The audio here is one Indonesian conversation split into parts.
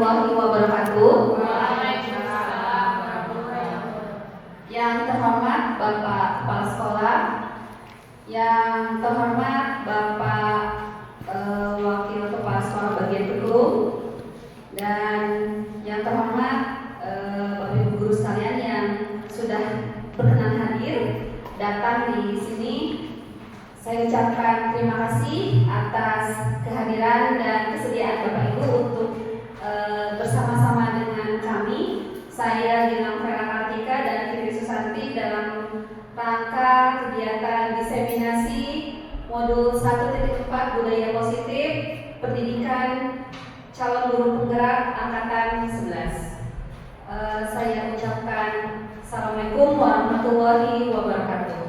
warahmatullahi wabarakatuh. Waalaikumsalam warahmatullahi wabarakatuh. Yang terhormat Bapak Kepala Sekolah, yang terhormat Bapak Wakil Kepala Sekolah Bagian Penduduk, dan yang terhormat Bapak Ibu guru sekalian yang sudah berkenan hadir datang di sini. Saya ucapkan terima kasih atas kehadiran dan kesediaan Bapak Ibu untuk bersama-sama dengan kami. Saya Gilang Vera Kartika dan Fitri Susanti dalam rangka kegiatan diseminasi modul 1.4 Budaya Positif Pendidikan Calon Guru Penggerak Angkatan 11. Saya ucapkan Assalamualaikum warahmatullahi wabarakatuh.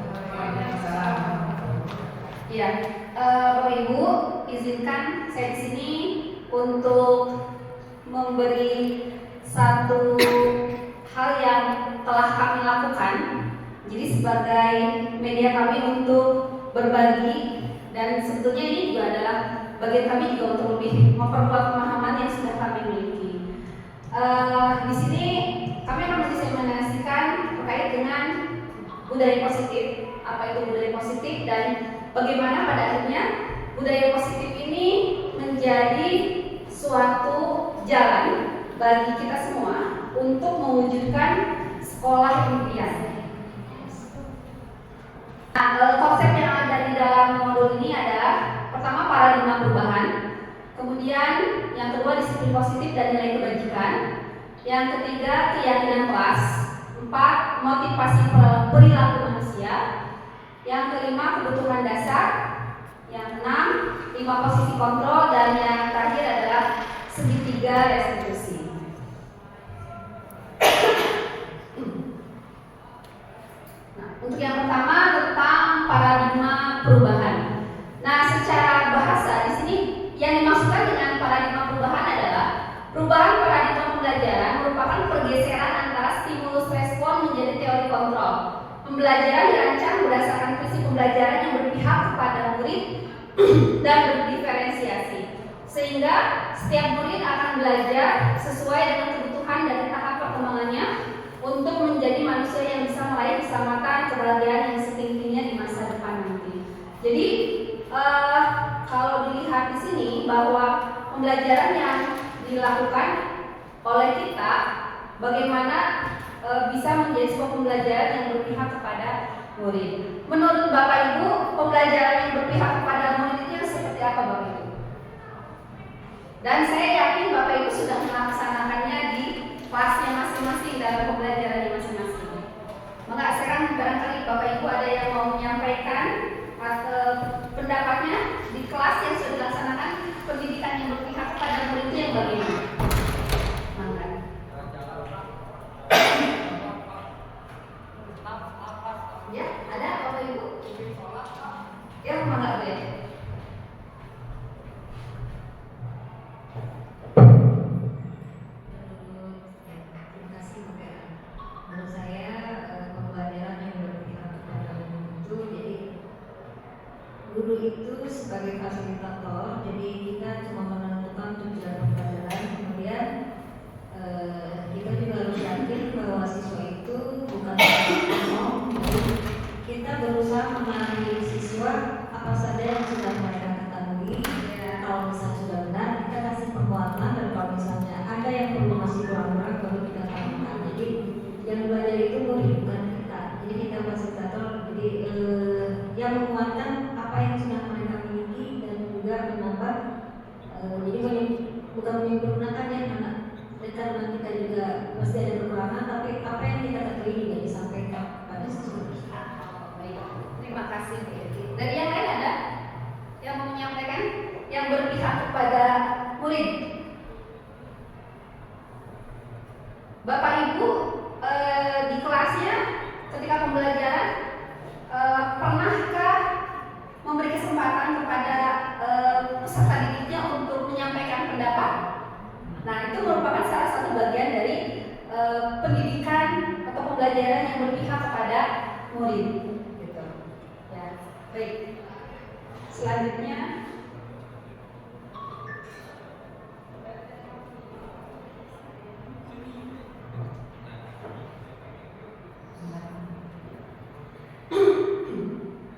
Ya, Bapak Ibu, izinkan saya di sini untuk memberi satu hal yang telah kami lakukan. Jadi sebagai media kami untuk berbagi, dan sebetulnya ini juga adalah bagian kami juga untuk lebih memperkuat pemahaman yang sudah kami miliki. Di sini kami akan mendiseminasikan terkait dengan budaya positif. Apa itu budaya positif dan bagaimana pada akhirnya budaya positif ini menjadi suatu jalan bagi kita semua untuk mewujudkan sekolah impian. Nah, konsep yang ada di dalam modul ini adalah pertama paradigma perubahan, kemudian yang kedua disiplin positif dan nilai kebajikan, yang ketiga keyakinan kelas, 4 motivasi perilaku manusia, yang kelima kebutuhan dasar, yang 6 5 posisi kontrol, dan yang terakhir adalah segitiga restitusi. Nah, untuk yang pertama tentang paradigma perubahan. Nah, secara bahasa di sini yang dimaksudkan dengan paradigma perubahan adalah perubahan paradigma pembelajaran merupakan pergeseran antara stimulus respon menjadi teori kontrol. Pembelajaran dirancang berdasarkan prinsip pembelajaran yang berpihak kepada murid dan berdiferensiasi, sehingga setiap murid akan belajar sesuai dengan kebutuhan dari tahap perkembangannya untuk menjadi manusia yang bisa meraih keselamatan kebahagiaan yang setingginya di masa depan nanti. Jadi kalau dilihat di sini bahwa pembelajaran yang dilakukan oleh kita bagaimana bisa menjadi sebuah pembelajaran yang berpihak kepada murid. Menurut Bapak Ibu, pembelajaran yang berpihak kepada murid itu seperti apa Bapak Ibu? Dan saya yakin Bapak Ibu sudah melaksanakannya di kelasnya masing-masing dalam pembelajarannya masing-masing. Maka sekarang barangkali Bapak Ibu ada yang mau menyampaikan pendapatnya di kelas yang sudah dilaksanakan pendidikan yang berpihak kepada murid itu yang bagaimana? Ya, ada Bapak Ibu? Ya, mangga boleh. Terima kasih Mbak. Menurut saya pembelajaran yang berpihak kepada guru itu, jadi guru itu sebagai fasilitator, jadi kita cuma menentukan tujuan pembelajaran, kemudian kita juga harus yakin bahwa siswa itu bukan ngomong. Kita berusaha mengenali siswa apa saja yang sudah mereka ketahui. Kalau misalnya sudah benar, kita kasih penguatan, dan kalau misalnya ada yang perlu masih kurang-kurang baru kita tambahkan. Jadi yang belajar itu murid bukan kita. Jadi kita fasilitator. Jadi yang menguatkan apa yang sudah mereka miliki dan juga menambah. Jadi bukan menyempurnakan ya, karena kita juga pasti ada kekurangan, tapi apa yang kita ketahui juga disampaikan kepada siswa. Baik, terima kasih. Dari yang lain ada yang mau menyampaikan yang berpihak kepada murid? Bapak Ibu di kelasnya ketika pembelajaran pernahkah memberi kesempatan kepada peserta didiknya untuk menyampaikan pendapat? Nah, itu merupakan salah satu bagian dari pendidikan atau pembelajaran yang berpihak kepada murid. Gitu. Ya, baik. Selanjutnya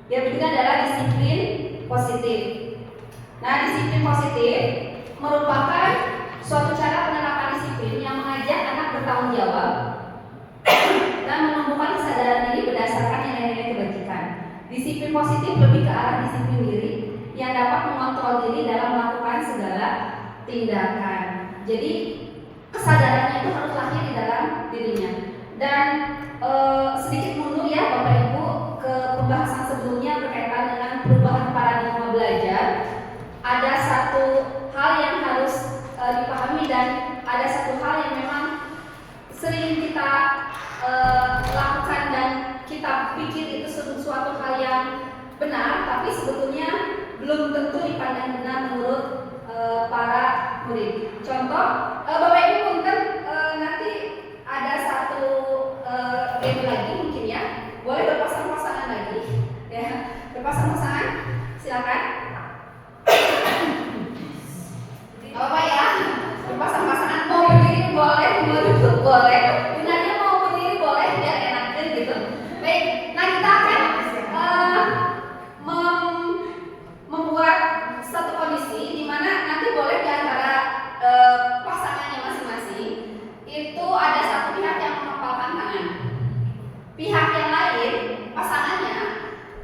Yang ketiga adalah disiplin positif. Nah, disiplin positif merupakan suatu cara penerapan disiplin yang mengajak anak bertanggung jawab dan menumbuhkan kesadaran diri berdasarkan nilai-nilai kebajikan. Disiplin positif lebih ke arah disiplin diri yang dapat mengontrol diri dalam melakukan segala tindakan. Jadi kesadarannya itu harus lahir di dalam dirinya. Dan sedikit mundur ya Bapak Ibu ke pembahasan sebelumnya berkaitan dengan perubahan paradigma belajar. Ada satu hal yang harus dipahami dan ada satu hal yang memang sering kita lakukan dan kita pikir itu suatu hal yang benar, tapi sebetulnya belum tentu dipandang benar menurut para murid. Contoh, Bapak Ibu punten nanti ada satu game lagi mungkin ya, boleh berpasang-pasangan lagi, ya berpasang-pasangan, silakan. Apa ya? Berpasang-pasangan, mau berdiri boleh, mau duduk boleh, benarnya mau berdiri boleh biar enakan gitu. Baik, nah kita akan membuat satu kondisi di mana nanti boleh di antara pasangannya masing-masing itu ada satu pihak yang menghafalkan tangan. Pihak yang lain, pasangannya,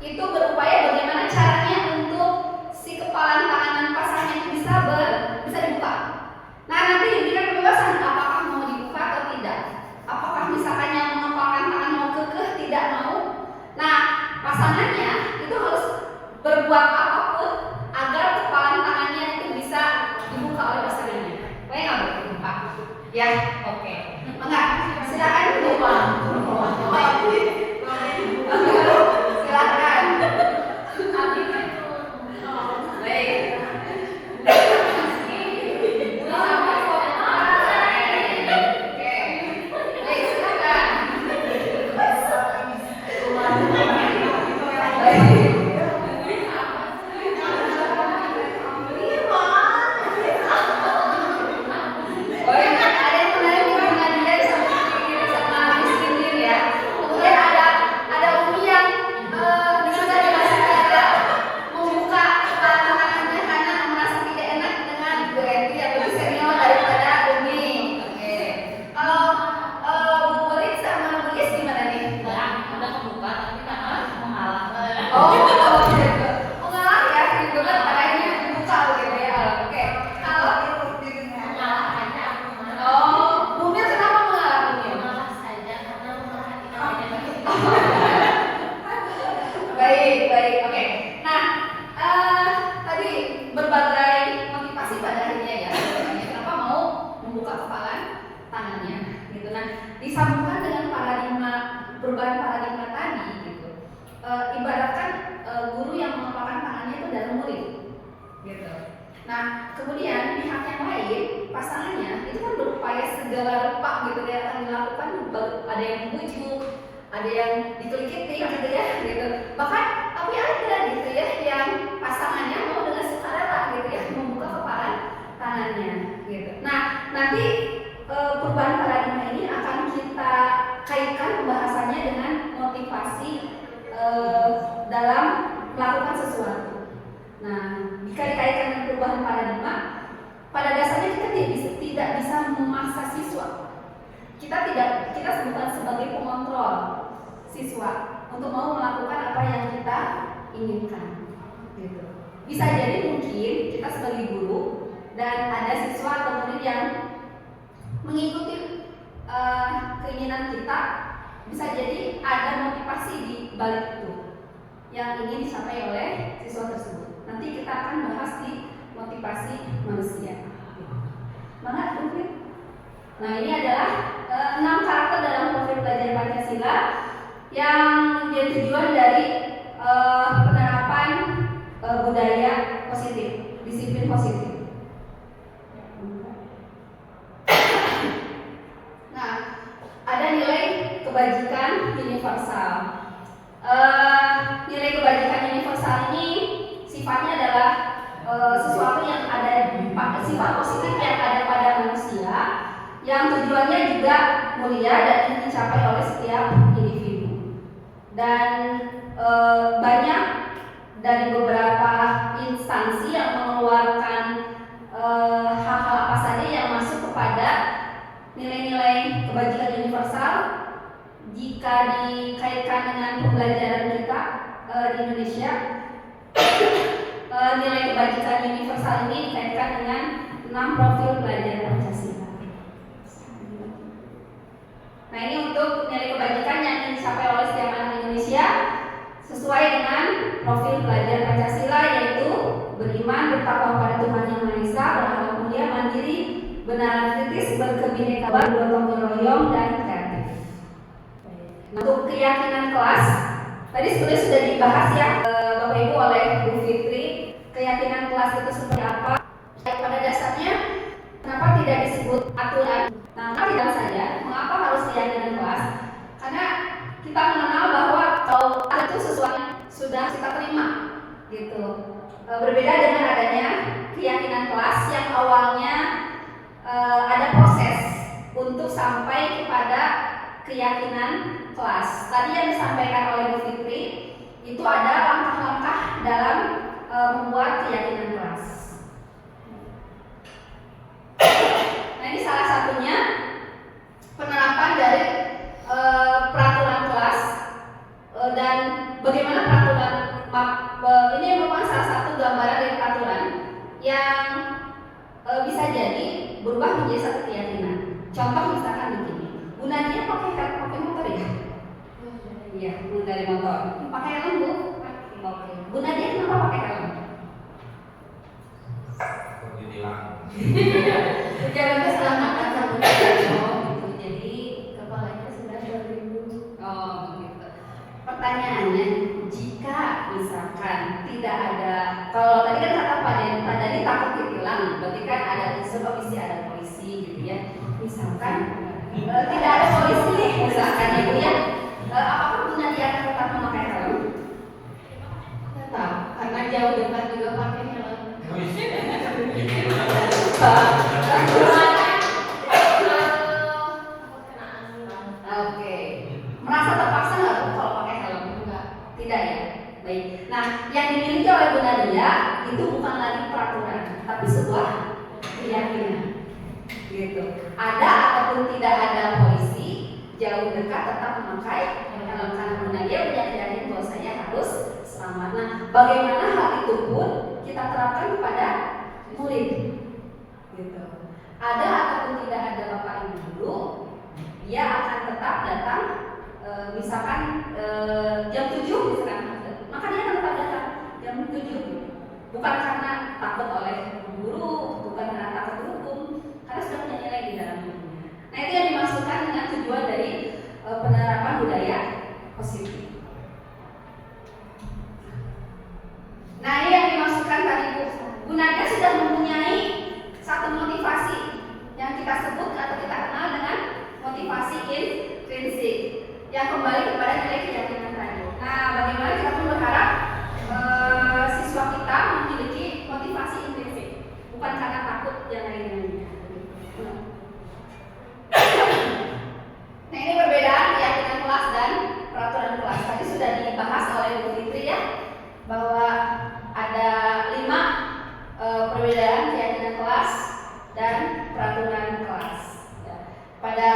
itu berupaya bagaimana caranya untuk si kepalan tangan pasangannya itu bisa dibuka. Nah, nanti diberikan kebebasan apakah mau dibuka atau tidak. Apakah misalkan yang menghafalkan tangan mau kekeh tidak mau. Nah, pasangannya itu harus berbuat apapun agar kepalan tangannya itu bisa dibuka oleh pasangannya. Baik nggak boleh dibuka? Ya, oke. Enggak, silakan dibuka. Silakan. Baik. Disambungkan dengan perubahan paradigma tadi gitu. Ibaratkan guru yang mengepalkan tangannya itu adalah murid gitu. Nah, kemudian pihak yang lain, pasangannya itu kan berupaya segala rupa gitu ya akan dilakukan, ada yang membujuk, ada yang dikelikitin gitu ya gitu. Bahkan tapi ada gitu ya yang pasangannya mau dengan sukarela gitu ya membuka kepalan tangannya gitu. Nah, nanti perubahan paradigma ini akan kita kaitkan pembahasannya dengan motivasi dalam melakukan sesuatu. Nah, jika dikaitkan dengan perubahan paradigma, pada dasarnya kita tidak bisa memaksa siswa. Kita sebutkan sebagai pengontrol siswa untuk mau melakukan apa yang kita inginkan. Gitu. Bisa jadi mungkin kita sebagai guru dan ada siswa atau murid yang mengikuti keinginan kita, bisa jadi ada motivasi di balik itu yang ingin dicapai oleh siswa tersebut. Nanti kita akan bahas di motivasi manusia. Mana mungkin? Nah, ini adalah 6 karakter dalam profil pelajar Pancasila yang menjadi tujuan dari penerapan budaya positif, disiplin positif. Nah, ada nilai kebajikan universal. Nilai kebajikan universal ini sifatnya adalah sesuatu yang ada, sifat positif yang ada pada manusia, yang tujuannya juga mulia dan ingin dicapai oleh setiap individu. Dan banyak dari beberapa instansi yang mengeluarkan hal-hal apa saja yang masuk kepada nilai-nilai kebajikan universal jika dikaitkan dengan pembelajaran kita di Indonesia. Nilai kebajikan universal ini dikaitkan dengan 6 profil pelajar Pancasila. Nah, ini untuk nilai kebajikan yang ingin dicapai oleh setiap anak Indonesia sesuai dengan profil pelajar Pancasila, yaitu beriman, bertakwa pada Tuhan Yang Maha Esa, berakhlak mulia, mandiri, benar kritis, berkebinekaan, bergotong royong, dan kreatif. Untuk keyakinan kelas, tadi sebenarnya sudah dibahas ya Bapak Ibu oleh Bu Fitri. Keyakinan kelas itu seperti apa? Pada dasarnya, kenapa tidak disebut aturan? Nah, tidak saja. Mengapa harus keyakinan kelas? Karena kita mengenal bahwa kalau itu sesuatu yang sudah kita terima, gitu. Berbeda dengan adanya keyakinan kelas yang awalnya ada proses untuk sampai kepada keyakinan kelas. Tadi yang disampaikan oleh Bu Fitri itu ada langkah-langkah dalam membuat keyakinan kelas. Nah, ini salah satunya penerapan dari peraturan kelas dan bagaimana peraturan ini merupakan salah satu gambaran dari peraturan yang bisa jadi berubah menjadi satu keyakinan. Contoh misalkan begini, Bu Nadia pakai motor ya? Iya, dari motor. Pakai helm Bu? Oke. Bu Nadia kenapa pakai helm? Jalannya selamatkan kamu gitu. Jadi kepalanya sudah berlindung. Oh begitu. Pertanyaannya, jika misalkan tidak ada, kalau tadi kan kata Pak Deni takut ditilang, berarti kan ada unsur komisi, ada polisi gitu ya. Misalkan tidak ada polisi nih, misalkan ibu ya, apakah Bu Nadia akan tetap memakai helm? Tetap, karena jauh dekat juga pakai helm. Oke, merasa terpaksa nggak tuh kalau pakai helm? Enggak, tidak ya. Baik. Nah, yang dimiliki oleh Bu Nadia itu bukan lagi peraturan, tapi sebuah keyakinan. Gitu. Ada ataupun tidak ada polisi, jauh dekat tetap memakai helm karena Bu Nadia punya keyakinan bahwa saya harus selamat. Nah, bagaimana hal itu pun kita terapkan kepada murid. Gitu. Ada ataupun tidak ada Bapak Ibu guru, dia akan tetap datang misalkan jam 7 misalkan, maka dia akan tetap datang jam 7. Bukan karena takut oleh guru, bukan karena takut hukum, karena sudah punya nilai di dalam dirinya. Nah, itu yang dimaksudkan dengan tujuan dari penerapan budaya positif. Nah, ini yang dimaksudkan tadi Bu Nadia sudah mempunyai satu motivasi yang kita sebut atau kita kenal dengan motivasi intrinsik yang kembali kepada nilai keyakinan tadi. Nah, bagaimana kita pun berharap siswa kita memiliki motivasi intrinsik, bukan karena takut yang lain-lainnya. Nah, ini perbedaan keyakinan kelas dan peraturan kelas. Tadi sudah dibahas oleh Bu Fitri ya, bahwa ada 5 perbedaan keyakinan kelas dan peraturan kelas. Ya. Pada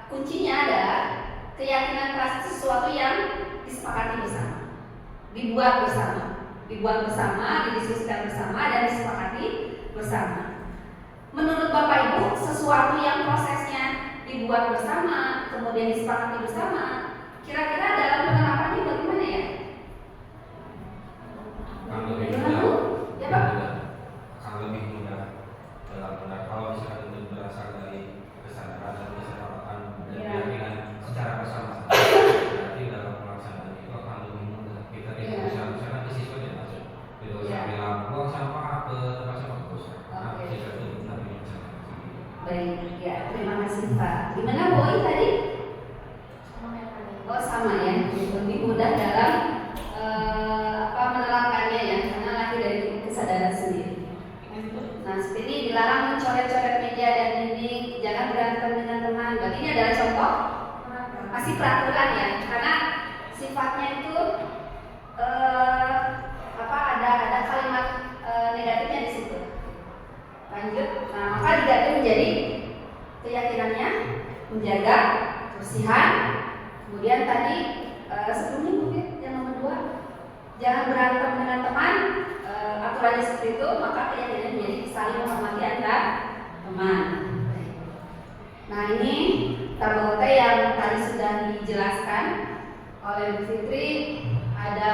kuncinya adalah keyakinan kelas itu sesuatu yang disepakati bersama, dibuat bersama, didiskusikan bersama, dan disepakati bersama. Menurut Bapak Ibu, sesuatu yang prosesnya dibuat bersama, kemudian disepakati bersama, kira-kira dalam penerapannya bagaimana ya? Ya Pak? Lebih mudah dalam benar kalau misalkan itu berasal dari kesadaran dan kesepakatan dan keyakinan secara bersama-sama, berarti dalam pelaksanaan itu akan lebih mudah. Kita tidak bisa misalkan ke siswa dia masuk, tidak usah bilang buang sampah ke tempat sampah, tidak usah. Karena siswa itu benar punya kesadaran. Baik, ya terima kasih Pak. Gimana Boy tadi? Oh sama ya, lebih mudah dalam menerapkannya ya, karena lahir dari kesadaran sendiri. Nah, seperti ini dilarang mencoret-coret meja dan dinding, jangan berantem dengan teman. Berarti ini adalah contoh masih peraturan ya, karena sifatnya itu ada kalimat negatifnya di situ. Lanjut, nah maka diganti menjadi keyakinannya menjaga kebersihan. Kemudian tadi sebelumnya mungkin yang nomor 2, jangan berantem dengan teman. Aturannya seperti itu, maka keyakinannya menjadi saling menghormati antar teman. Nah ini tabel yang tadi sudah dijelaskan oleh Bu Fitri. Ada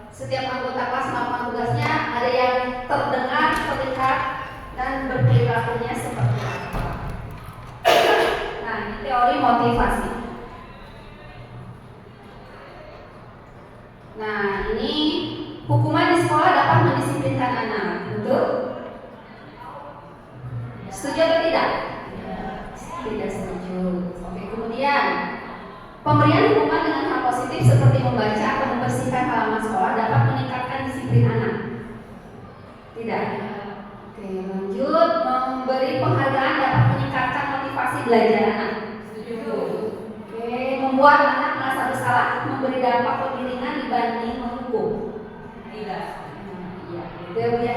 setiap anggota kelas melakukan tugasnya, ada yang terdengar, terlihat, dan berperilakunya seperti apa. Nah ini teori motivasi. Nah ini hukuman di sekolah dapat mendisiplinkan anak, betul? Setuju atau tidak? Tidak setuju. Oke, kemudian pemberian hukuman dengan hal positif seperti membaca atau membersihkan halaman sekolah dapat meningkatkan disiplin anak. Tidak. Oke, lanjut. Memberi penghargaan dapat meningkatkan motivasi belajar anak. Setuju. Oke, membuat anak merasa bersalah memberi dampak lebih ringan dibanding menghukum. Tidak. Iya, itu ya.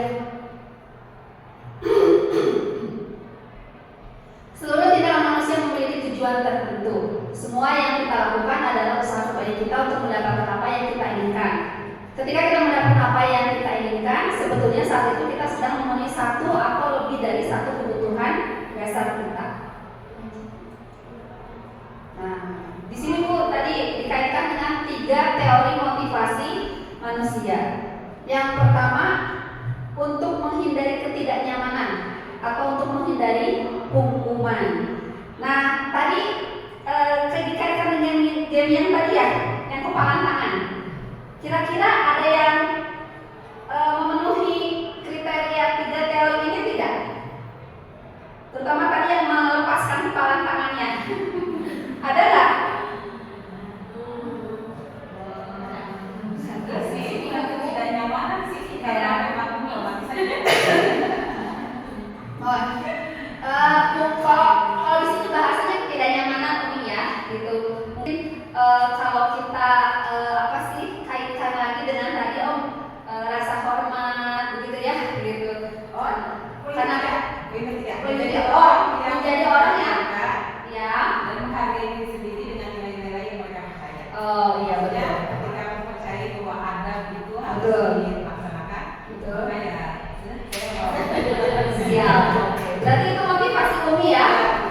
Seluruh tindakan manusia memiliki tujuan tertentu. Semua yang kita lakukan adalah usaha supaya kita untuk mendapatkan apa yang kita inginkan. Ketika kita mendapatkan apa yang kita inginkan, sebetulnya saat itu kita sedang memenuhi satu atau lebih dari satu kebutuhan dasar kita. Nah, di sini Bu tadi dikaitkan dengan 3 teori motivasi manusia. Yang pertama, untuk menghindari ketidaknyamanan atau untuk menghindari hukuman. Nah, tadi dikaitkan dengan game yang tadi ya, yang kepalan tangan. Kira-kira ada yang memenuhi kriteria 3 teori ini tidak? Terutama tadi yang melepaskan kepalan tangannya. Ada nggak? Kalau di sini bahasanya ketidaknyamanan Umi ya, gitu. Mungkin kalau kita kaitkan lagi dengan tadi rasa hormat, begitu ya, gitu. Karena menjadi orang yang dan menghargai diri sendiri dengan nilai-nilai yang mereka percaya. Oh iya betul. Ketika mempercayai bahwa adab itu harus Betul. dilaksanakan, Betul. maka ya Siap. Berarti itu motivasi Umi ya.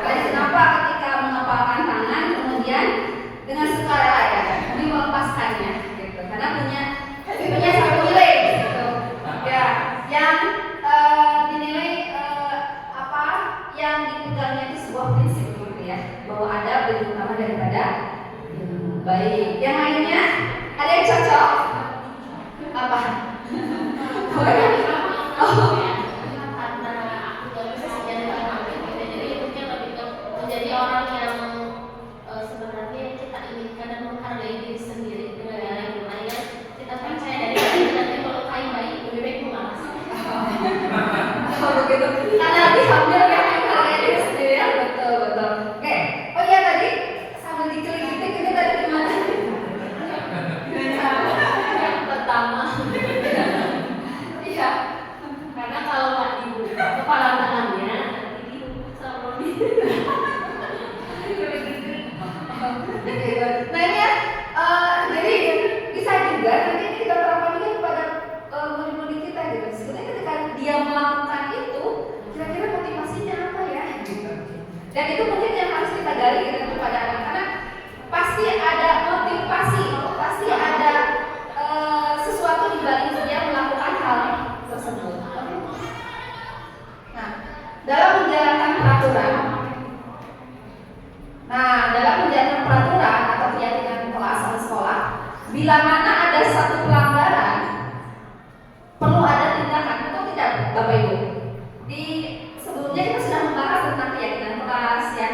Tadi kenapa ketika mengepalkan tangan kemudian dengan sukarela ya, Umi melepaskannya, gitu. Karena punya satu nilai, gitu. Ya, yang dinilai yang dipegangnya itu sebuah prinsip, gitu ya, bahwa adab lebih utama daripada ilmu. Baik. Yang lainnya ada yang cocok? Apa? Menjadi orang yang sebenarnya kita inginkan dan menghargai diri sendiri dengan nilai-nilai yang kita percaya dari diri, nanti kalau kain baik lebih baik mengalas. Oh begitu. Karena diambil kan menghargai diri sendiri ya, betul. Oke. Oh iya tadi sambil dikelilingi ini tadi gimana? Yang pertama, Iya. karena kalau nggak dibuka kepala tangannya nanti dibuka sama dia. Nah ini ya, jadi bisa juga nanti kita terapkan juga kepada murid-murid kita gitu. Sebenarnya ketika dia melakukan itu, kira-kira motivasinya apa ya? Gitu. Dan itu mungkin yang harus kita gali gitu kepada anak, karena pasti ada motivasi, pasti ada sesuatu di balik dia melakukan hal tersebut. Nah, dalam menjalankan peraturan atau keyakinan kelas atau sekolah, bila mana ada satu pelanggaran, perlu ada tindakan, betul tidak, Bapak Ibu? Di sebelumnya kita sudah membahas tentang keyakinan kelas ya,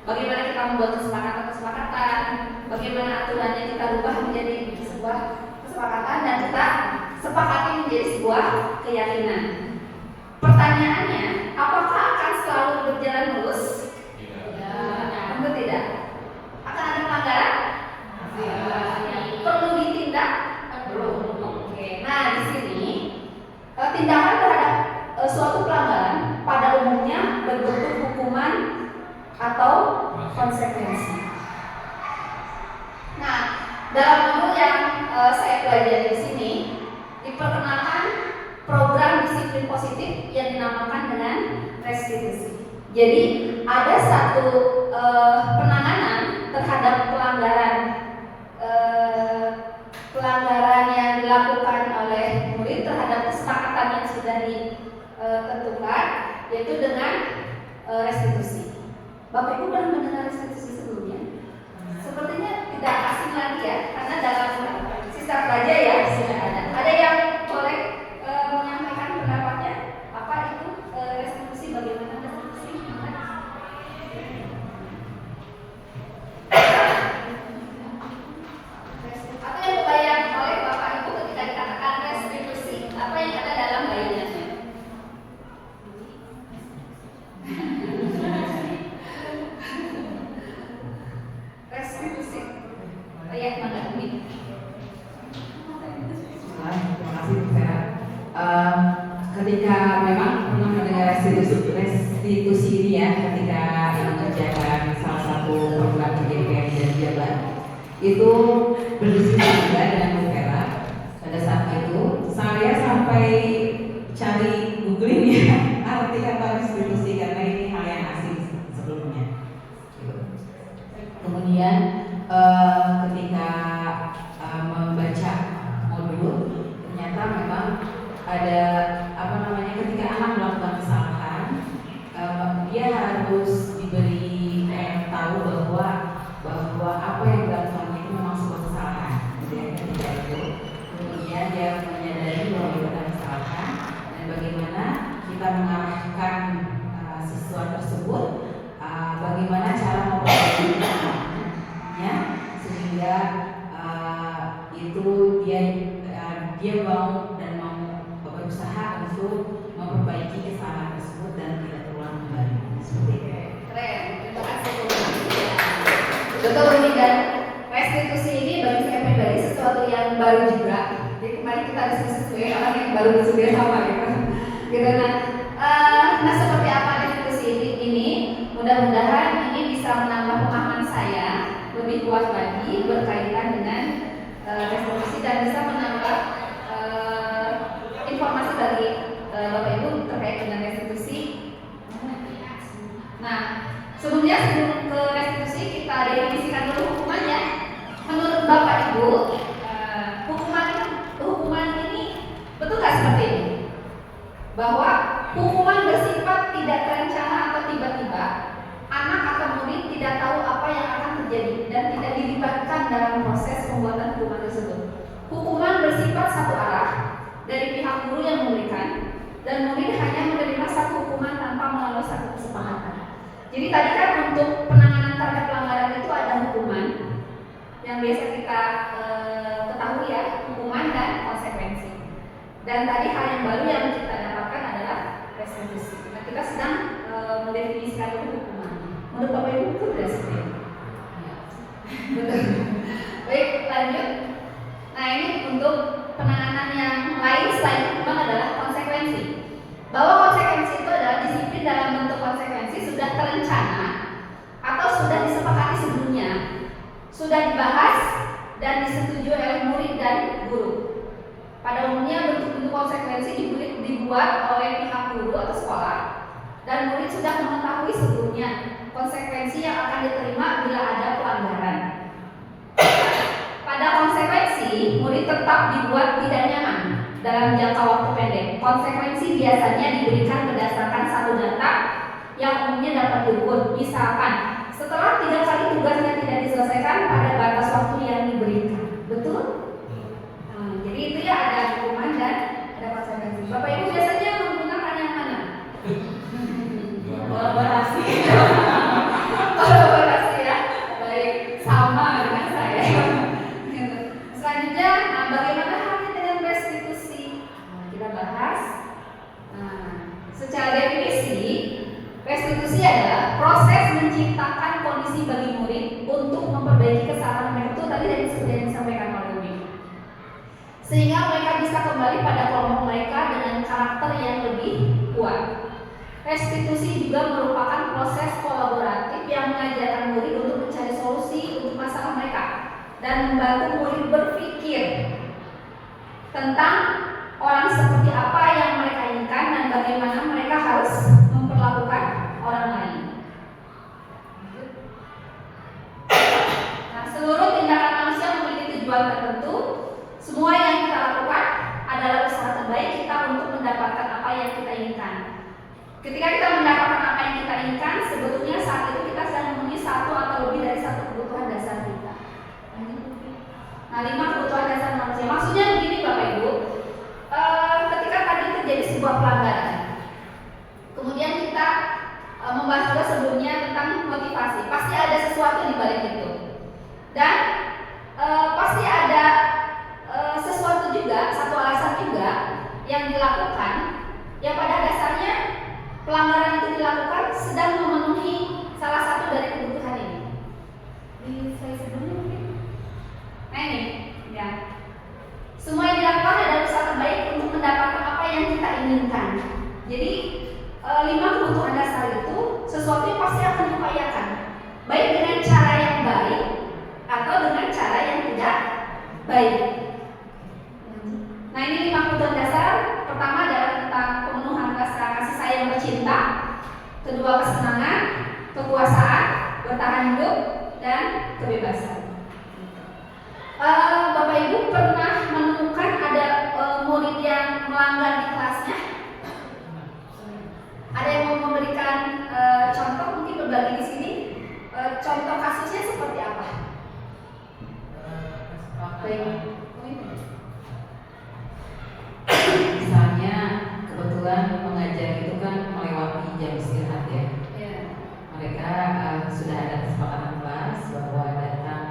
bagaimana kita membuat kesepakatan, bagaimana aturannya kita rubah menjadi sebuah kesepakatan dan kita sepakati menjadi sebuah keyakinan. Pertanyaannya, apakah akan selalu berjalan mulus? Tentu tidak. Akan ada pelanggaran? Perlu dalam modul yang saya pelajari di sini diperkenalkan program disiplin positif yang dinamakan dengan restitusi. Jadi ada satu penanganan terhadap pelanggaran yang dilakukan oleh murid terhadap kesepakatan yang sudah ditentukan, yaitu dengan restitusi. Bapak Ibu pernah mendengar restitusi sebelumnya? Sepertinya tidak asing lagi ya, karena dalam sistem pelajar ya sudah ada. Ada yang boleh menyampaikan pendapatnya? Apa itu restitusi? Bagaimana restitusi? Apa yang dibayang oleh Bapak Ibu ketika dikatakan restitusi? Apa yang ada dalam bayangannya? Restitusi. Ayat mana ini? Terima kasih Bu Vera. Ketika memang pernah mendengar restitusi ini ya, ketika mengerjakan salah satu program PGPM dan Jabar, itu berdiskusi juga dengan Bu Vera. Pada saat itu saya sampai cari googling ya arti kata restitusi karena ini hal yang asing sebelumnya. Kemudian ketika membaca modul, ternyata memang ada ketika anak melakukan kesalahan, dia harus diberi tahu bahwa apa yang dilakukannya itu memang sebuah kesalahan. Ketika itu, kemudian dia menyadari bahwa itu adalah kesalahan dan bagaimana kita mengarahkan siswa tersebut, bagaimana cara memperbaiki kesalahannya sehingga itu dia mau dan mau berusaha untuk memperbaiki kesalahan tersebut dan tidak terulang kembali. Seperti itu. Keren, terima kasih Bu. Betul ini, dan restitusi ini bagi saya pribadi sesuatu yang baru juga. Jadi kemarin kita diskusi sesuai orang yang baru juga sama gitu. Nah, seperti apa restitusi ini? Mudah-mudahan ini bisa menambah pemahaman saya lebih kuat lagi berkaitan dengan restitusi dan bisa menambah informasi bagi Bapak Ibu terkait dengan restitusi. Nah, sebelum ke restitusi kita definisikan dulu hukumannya. Menurut Bapak Ibu, hukuman ini betul nggak seperti ini? Bahwa hukuman bersifat tidak terencana atau tiba-tiba, anak atau murid tidak tahu apa yang akan terjadi dan tidak dilibatkan dalam proses pembuatan hukuman tersebut. Hukuman bersifat satu arah dari pihak guru yang memberikan, dan murid hanya menerima satu hukuman tanpa melalui satu kesepakatan. Jadi tadi kan untuk penanganan terhadap pelanggaran itu ada hukuman yang biasa kita ketahui ya, hukuman dan konsekuensi. Dan tadi hal yang baru yang kita dapatkan adalah restitusi. Nah, kita sedang mendefinisikan dulu hukuman. Menurut Bapak Ibu itu sudah seperti itu. Betul. Baik, lanjut. Nah, ini untuk penanganan yang lain selain hukuman adalah konsekuensi. Bahwa konsekuensi itu adalah disiplin dalam bentuk konsekuensi sudah terencana atau sudah disepakati sebelumnya, sudah dibahas dan disetujui oleh murid dan guru. Pada umumnya bentuk-bentuk konsekuensi dibuat oleh pihak guru atau sekolah, dan murid sudah mengetahui sebelumnya konsekuensi yang akan diterima bila ada pelanggaran. Pada konsekuensi, murid tetap dibuat tidak nyaman dalam jangka waktu pendek. Konsekuensi biasanya diberikan berdasarkan satu data yang umumnya dapat diukur. Misalkan, setelah 3 kali tugasnya tidak diselesaikan pada batas waktu yang diberikan. Betul? Jadi itu ya, ada hukuman dan ada konsekuensi. Bapak Ibu biasanya menggunakan yang mana? Kolaborasi. Kolaborasi ya. Baik, sama dengan saya. Selanjutnya, bagaimana halnya dengan restitusi? Kita bahas. Secara definisi, restitusi adalah proses menciptakan kondisi bagi murid untuk memperbaiki kesalahan mereka. Itu tadi dari seperti yang disampaikan oleh Umi. Sehingga mereka bisa kembali pada kelompok mereka dengan karakter yang lebih kuat. Restitusi juga merupakan proses kolaboratif yang mengajarkan murid untuk mencari solusi untuk masalah mereka dan membantu murid berpikir tentang orang seperti apa yang mereka inginkan dan bagaimana mereka harus memperlakukan orang lain. Nah, seluruh tindakan manusia memiliki tujuan tertentu. Semua yang kita lakukan adalah usaha terbaik kita untuk mendapatkan apa yang kita inginkan. Ketika kita mendapatkan apa yang kita inginkan, sebetulnya saat itu kita sedang memenuhi satu atau lebih dari satu kebutuhan dasar kita. Nah, 5 kebutuhan dasar manusia. Maksudnya begini Bapak Ibu, ketika tadi terjadi sebuah pelanggaran, kemudian kita membahas juga sebelumnya tentang motivasi. Pasti ada sesuatu di balik itu, dan pasti ada sesuatu juga, satu alasan juga yang dilakukan, yang pada dasarnya pelanggaran itu dilakukan sedang memenuhi salah satu dari kebutuhan ini. Di slide sebelumnya mungkin. Nah ini, ya. Semua yang dilakukan adalah usaha terbaik untuk mendapatkan apa yang kita inginkan. Jadi 5 kebutuhan dasar itu sesuatu yang pasti akan diupayakan, baik dengan cara yang baik atau dengan cara yang tidak baik. Nah ini 5 kebutuhan dasar. Pertama adalah tentang pemenuhan rasa kasih sayang bercinta. Kedua kesenangan, kekuasaan, bertahan hidup, dan kebebasan. Bapak Ibu pernah menemukan ada murid yang melanggar di kelasnya? Ada yang mau memberikan contoh, mungkin berbagi di sini? Contoh kasusnya seperti apa? Baik. Misalnya kebetulan mengajar itu kan melewati jam istirahat ya. Mereka sudah ada kesepakatan kelas bahwa datang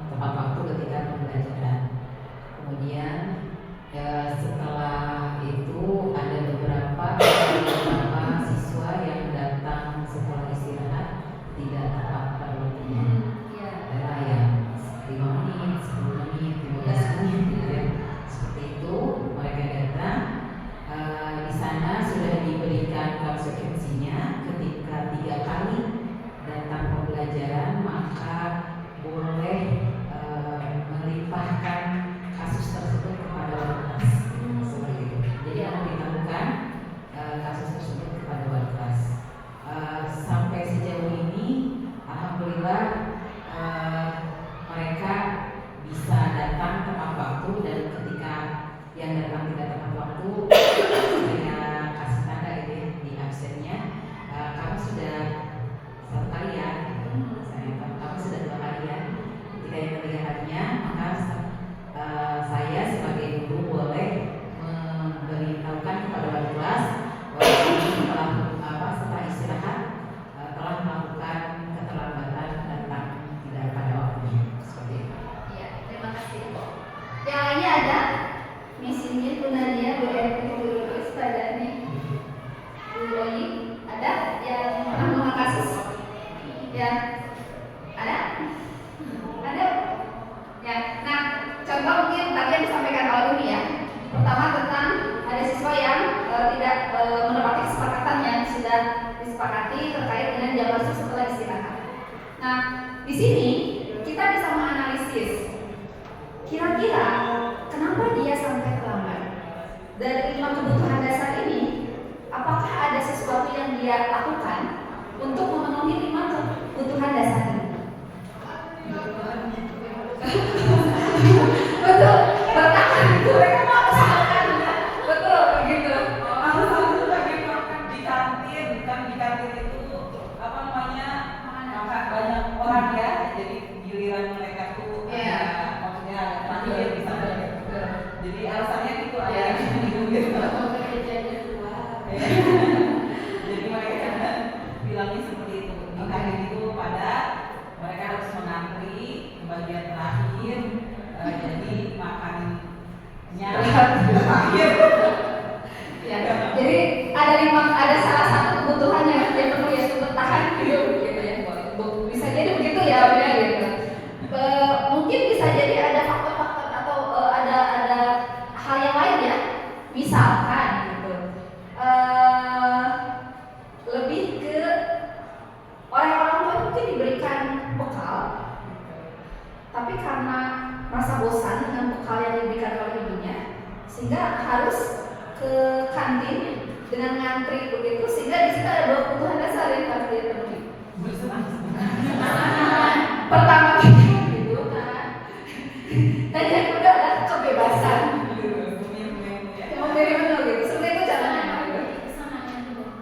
tepat waktu ketika pembelajaran. Kemudian setelah itu ada beberapa siswa yang datang setelah istirahat tidak tepat pada waktunya. Adalah yang 5 menit, 10 menit, 15 menit gitu ya. Seperti itu mereka datang. Di sana sudah diberikan konsekuensinya, ketika 3 kali datang pembelajaran maka boleh melimpahkan kasus tersebut kepada wali kelas. Seperti itu. Jadi memberitahukan kasus tersebut kepada wali kelas. Sampai sejauh ini, alhamdulillah mereka bisa datang tepat waktu, dan ketika yang datang tidak tepat waktu saya kasih tanda gitu ya, di absennya kamu sudah 1 kali ya, kamu sudah 2 kali ya. Ketika yang ketiga kalinya maka saya sebagai guru boleh memberitahukan kepada wali kelas bahwa setelah istirahat telah melakukan keterlambatan datang tidak pada waktunya. Seperti itu. Ya, terima kasih. Yang lainnya ada misinya Bu Nadia, Bu Erti, Bu Lulus, pada nih Bu Royi, ada yang mengalami kasus? Ya, ada? Ada? Ya, nah contoh mungkin tadi yang disampaikan oleh Umi ya. Pertama tentang ada siswa yang tidak menepati kesepakatan yang sudah disepakati terkait dengan jam masuk setelah istirahat. Nah, di sini kita bisa menganalisis kira-kira kenapa dia sampai terlambat. Dari 5 kebutuhan dasar ini, apakah ada sesuatu yang dia lakukan untuk memenuhi 5 kebutuhan dasar ini? Betul, bertahan itu mereka mau usahakan. Betul, begitu. Di kantin, kan di kantin itu apa namanya, maka banyak orang ya, jadi giliran mereka tuh maksudnya ada terakhir di sana. Jadi alasannya itu ada yang gitu. Jadi mereka bilangnya seperti itu. Di kantin itu pada mereka harus mengantri ke bagian terakhir, jadi makannya terakhir. Ya, jadi ada salah satu kebutuhan yang dia perlu, yaitu bertahan hidup gitu ya. Bisa jadi begitu ya, ya gitu. Mungkin bisa jadi ada faktor-faktor atau ada hal yang lain ya. Misalkan gitu. Lebih ke orang-orang tua mungkin diberikan bekal, tapi karena sehingga harus ke kantin dengan ngantri begitu, sehingga di situ ada 2 kebutuhan dasar yang harus dipenuhi. Pertama gitu kan, dan yang kedua adalah kebebasan. Memilih menu gitu, seperti itu caranya.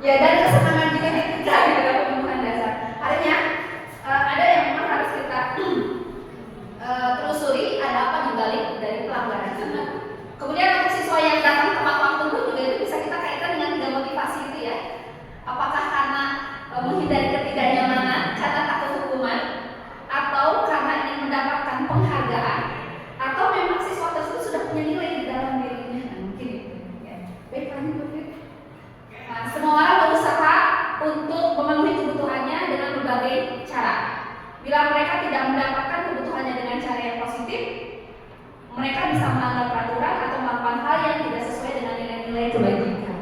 Ya, dan kesenangan juga ketika ada kebutuhan dasar. Artinya ada yang memang harus kita telusuri ada apa di balik dari pelanggaran itu. Kemudian untuk siswa yang datang tepat waktu pun juga itu bisa kita kaitkan dengan 3 motivasi itu ya. Apakah karena menghindari ketidaknyamanan, karena takut hukuman, atau karena ingin mendapatkan penghargaan, atau memang siswa tersebut sudah punya nilai di dalam dirinya. Nah, mungkin itu. Ya. Baik, lanjut. Nah, semua orang berusaha untuk memenuhi kebutuhannya dengan berbagai cara. Bila mereka tidak mendapatkan kebutuhannya dengan cara yang positif, mereka bisa melanggar peraturan atau melakukan hal yang tidak sesuai dengan nilai-nilai kebajikan.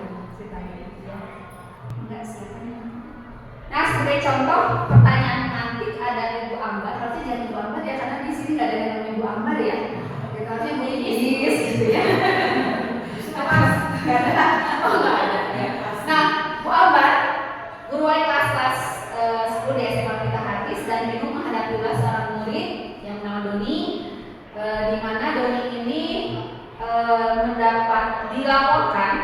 Nah, sebagai contoh pertanyaan nanti ada Ibu Ambar, harusnya jangan Ibu Ambar ya, karena di sini nggak ada yang namanya Ibu Ambar ya. Kita harusnya Bu Iis gitu ya. Oh nggak ada. Nah, Bu Ambar, guru kelas 10 di SMA Kita Hadis dan bingung menghadapi seorang murid yang bernama Doni, di mana Doni ini dilaporkan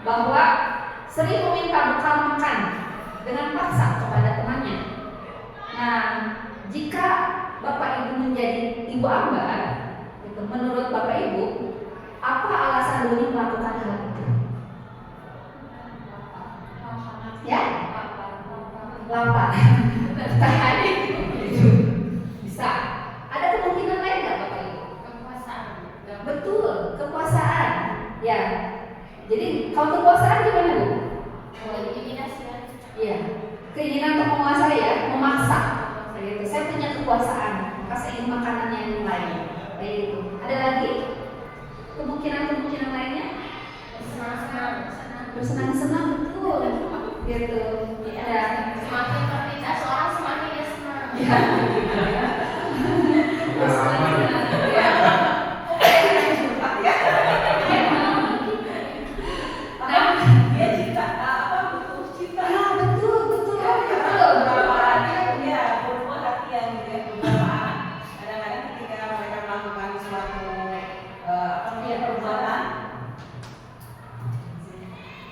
bahwa sering meminta bekal makan dengan paksa kepada temannya. Nah, jika Bapak Ibu menjadi Ibu Ambar, gitu, menurut Bapak Ibu, apa alasan Doni melakukan hal itu? Ya? Lapar. Tahan itu. Bisa. Ada kemungkinan lain nggak Bapak Ibu? Kekuasaan. Betul, kekuasaan. Ya. Jadi kalau kekuasaan gimana Bu? Iya, keinginan untuk menguasai ya, memaksa. Gitu. Saya punya kekuasaan, maka saya ingin makanan yang lain. Kayak gitu. Ada lagi kemungkinan lainnya? Bersenang-senang betul. Gitu. Ya. Semakin terpisah seorang semakin dia senang. Ya.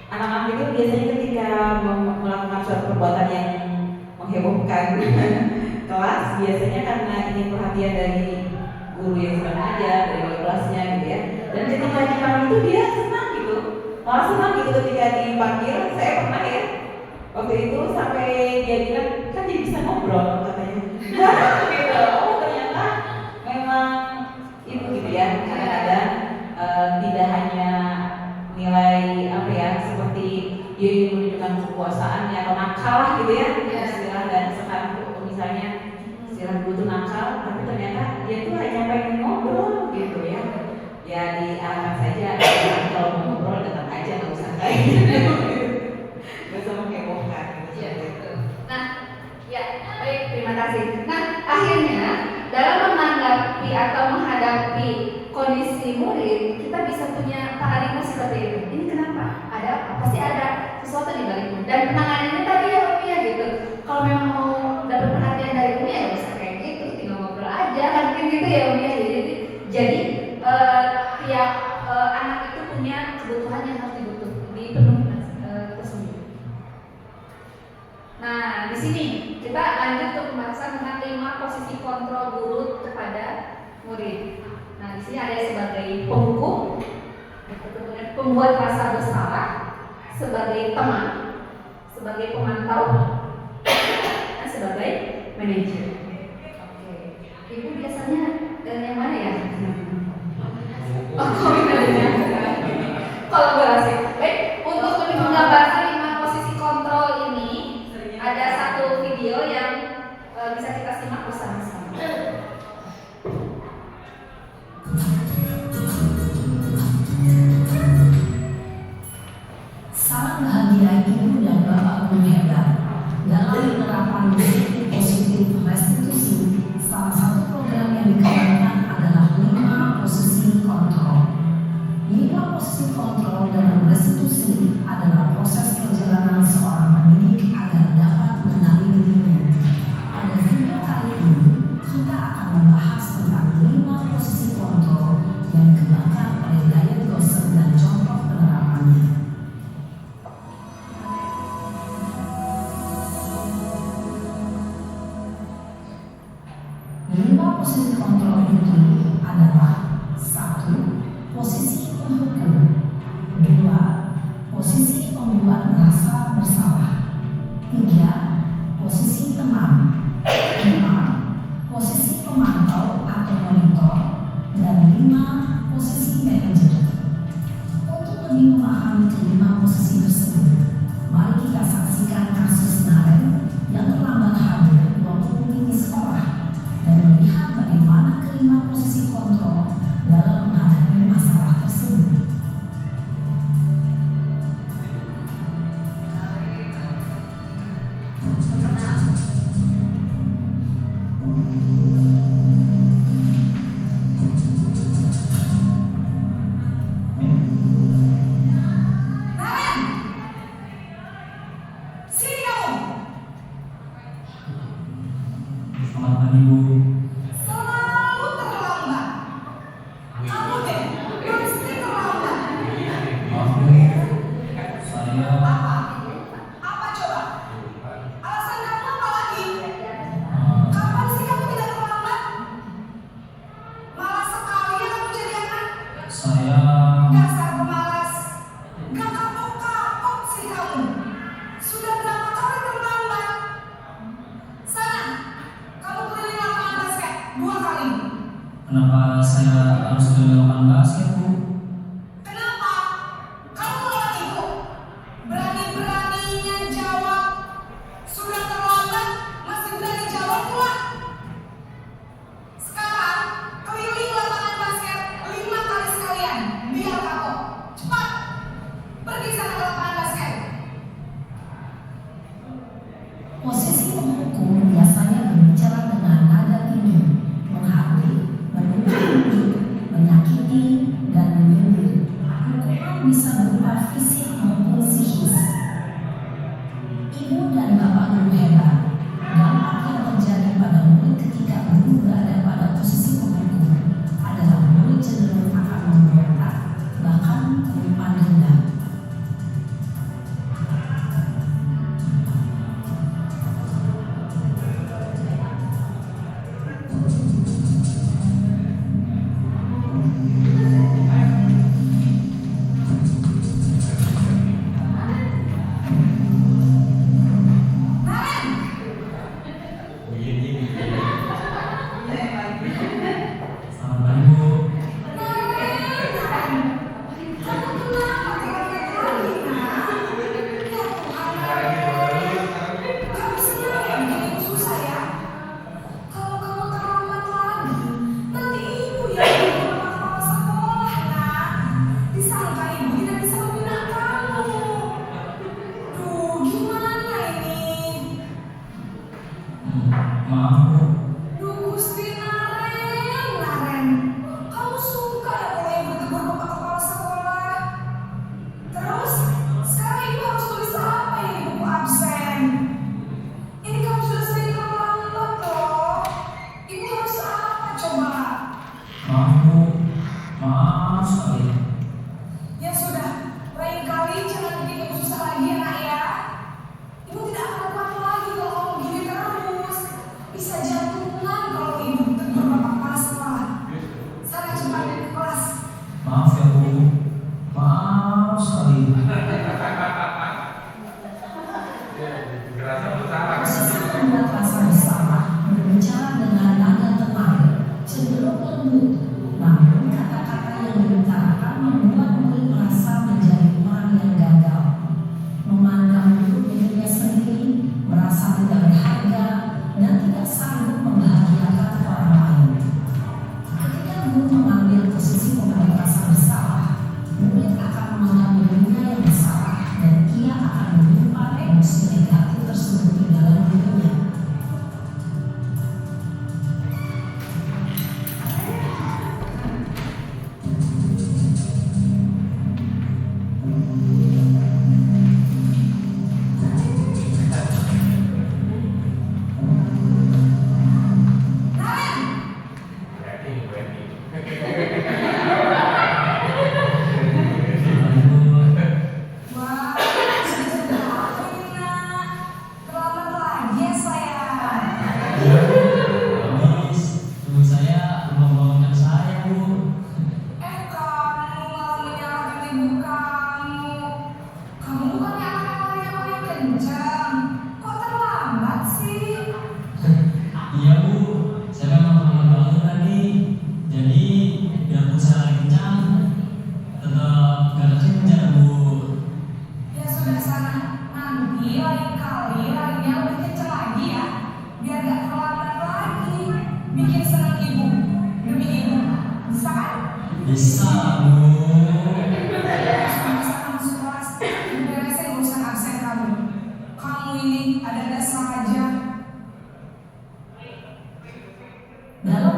Anak-anak itu biasanya ketika melakukan suatu perbuatan yang menghebohkan kelas, biasanya karena ini perhatian dari guru yang sedang mengajar, dari wali kelasnya gitu ya. Dan ketika dipanggil itu dia senang gitu, malah senang gitu ketika dipanggil. Saya pernah ya, waktu itu sampai dia bilang kan jadi bisa ngobrol katanya. Gitu. Oh ternyata memang itu gitu ya. Kadang-kadang tidak hanya nilai apa ya, seperti dia ingin menunjukkan kekuasaannya atau nakal gitu ya, istilah dan sekarang misalnya istilah dulu itu nakal, tapi ternyata dia tuh hanya pengen ngobrol gitu ya. Ya diarahkan saja, kalau mau ngobrol datang aja, nggak usah kayak gitu, nggak usah menghebohkan. Ya, betul. Nah, ya baik, terima kasih. Nah, akhirnya dalam menanggapi atau menghadapi kondisi murid, kita bisa punya paradigma seperti itu. Ini kenapa? Ada apa? Pasti ada sesuatu di baliknya. Dan penanganannya tadi ya Umi ya gitu. Kalau memang mau dapat perhatian dari Umi ya nggak bisa kayak gitu, tinggal ngobrol aja kan gitu ya Umi ya. Jadi tiap anak itu punya kebutuhan yang harus dipenuhi tersendiri. Nah, di sini kita lanjut ke pembahasan tentang 5 posisi kontrol guru kepada murid. Nah, di sini ada sebagai penghukum, kemudian pembuat rasa bersalah, sebagai teman, sebagai pemantau, dan sebagai manajer. Oke. Ibu biasanya yang mana ya? Oh, kolaborasi. Baik, untuk lebih menggambarkan 5 posisi kontrol ini, ada satu video yang bisa kita simak bersama-sama. Sangat bahagia ibu dan bapak guru hebat dalam penerapan disiplin positif restitusi. Salah satu program yang dikembangkan adalah 5 posisi kontrol. 5 posisi restitusi adalah proses perjalanan seorang pendidik agar dapat mengenali dirinya. Pada video kali ini, kita akan membahas tentang 5 posisi kontrol yang dikembangkan oleh Diane Dawson dan contoh penerapannya. 5 posisi kontrol itu adalah: 1. Posisi penghukum. 2. Posisi pembuat merasa bersalah. 3. Posisi teman. 4. Posisi pemantau atau monitor. Dan 5. Posisi manajer. Untuk lebih memahami kelima posisi tersebut, mari kita saksikan kasus Naren yang terlambat hadir waktu di sekolah dan melihat bagaimana kelima posisi kontrol dalam menghadapi masalah tersebut. Sini kamu. Selamat pagi Bu. Selalu terlambat. Kamu deh, pasti terlambat. Maaf Bu, saya Apa? Apa coba? Alasan kamu apa lagi? Kapan sih kamu tidak terlambat? Malas sekali ya kamu jadi anak. saya Dasar pemalas. Gak kapok-kapok sih kamu. Sudah berapa kali terlambat? Sana, kamu keliling lapangan basket 2 kali. kenapa saya harus keliling lapangan basket Bu? Kenapa? Kamu melawan ibu. Berani-beraninya jawab. Sudah terlambat, masih berani jawab pula. Sekarang, keliling lapangan basket 5 kali sekalian. Biar kapok. Cepat. Pergi sana ke lapangan basket. Posisi penghukum biasanya berbicara dengan nada tinggi, menghardik, menunjuk, menyakiti, dan menyindir. Hukuman bisa berupa fisik maupun psikis. Ibu dan bapak guru hebat. Dampak yang terjadi pada murid ketika guru berada pada posisi penghukum adalah murid cenderung akan memberontak, bahkan menyimpan dendam. Selamat pagi Bu. Maaf Bu, Duh, Gusti Naren. Kamu suka ya kalau ibu tegur bapak kepala sekolah? Terus, sekarang ibu harus tulis apa ini di buku absen? Ini kamu sudah sering terlambat loh. Ibu harus apa coba? maaf Bu, maaf sekali. Ya sudah, lain kali jangan bikin ibu susah lagi ya nak ya. Ibu tidak akan kuat lagi kalau kamu gini terus. Bisa jatuh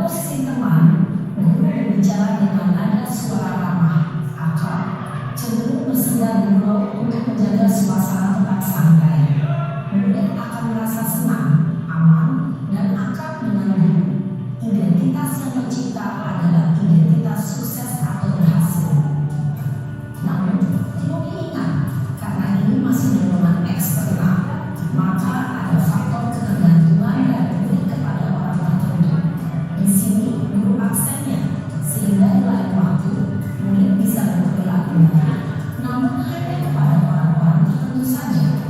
Pada posisi teman, guru berbicara dengan nada suara ramah, akrab, cenderung bersedia gurau untuk menjaga suasana tetap santai. Murid akan merasa senang, aman, dan akrab dengan guru. Identitas yang tercipta adalah identitas sukses atau berhasil. Namun, perlu diingat, karena ini masih dorongan eksternal, maka ada faktor ketergantungan dari murid kepada orang tertentu. Di sini guru absennya, sehingga di lain waktu murid bisa berperilakunya, namun hanya kepada orang-orang tertentu saja.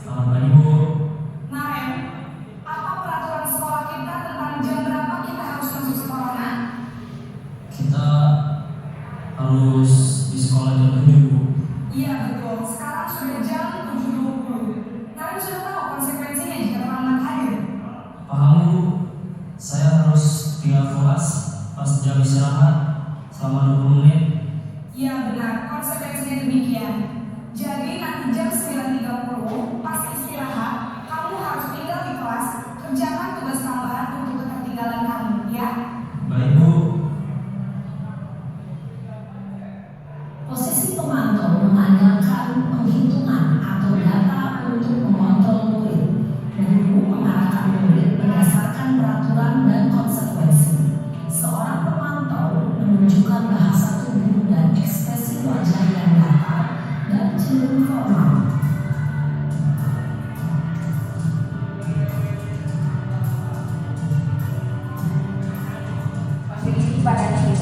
Selamat pagi Bu. Naren, apa peraturan sekolah kita tentang jam berapa kita harus masuk sekolah, Nak? Kita harus di sekolah jam 7 Bu. Iya betul, sekarang sudah jam 7.20. Naren sudah tahu konsekuensinya jika terlambat hadir. Paham Bu? Saya harus tinggal kelas pas jam istirahat selama 20 menit. Iya benar, konsekuensinya demikian. Jadi nanti jam 9.30 pas istirahat, kamu harus tinggal di kelas, kerjakan tugas tambahan untuk ketertinggalan kamu, ya? Baik Bu. Posisi pemantau mengandalkan penghitungan atau data untuk mengontrol murid. Guru mengarahkan murid berdasarkan peraturan dan konsekuensi. Seorang pemantau menunjukkan bahasa tubuh dan ekspresi wajah yang datar dan cenderung formal. Masih isi pada sini.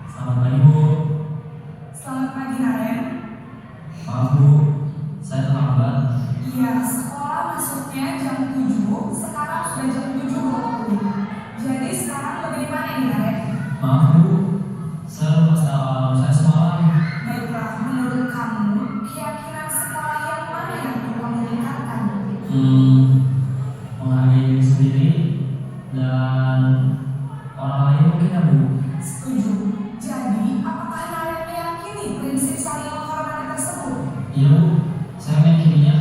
Selamat pagi Bu. Selamat pagi Naren. Maaf Bu, saya terlambat. Iya, sekolah masuknya jam 7, sekarang sudah jam 7.20. Jadi sekarang bagaimana nih Naren? Maaf Bu, saya lupa setel alarm saya semalam. Baiklah, menurut kamu, keyakinan sekolah yang mana yang perlu kamu tingkatkan? Menghargai diri sendiri dan orang lain mungkin ya Bu. Setuju. Jadi, apakah Naren meyakini prinsip saling menghormati tersebut? Iya Bu, saya meyakininya.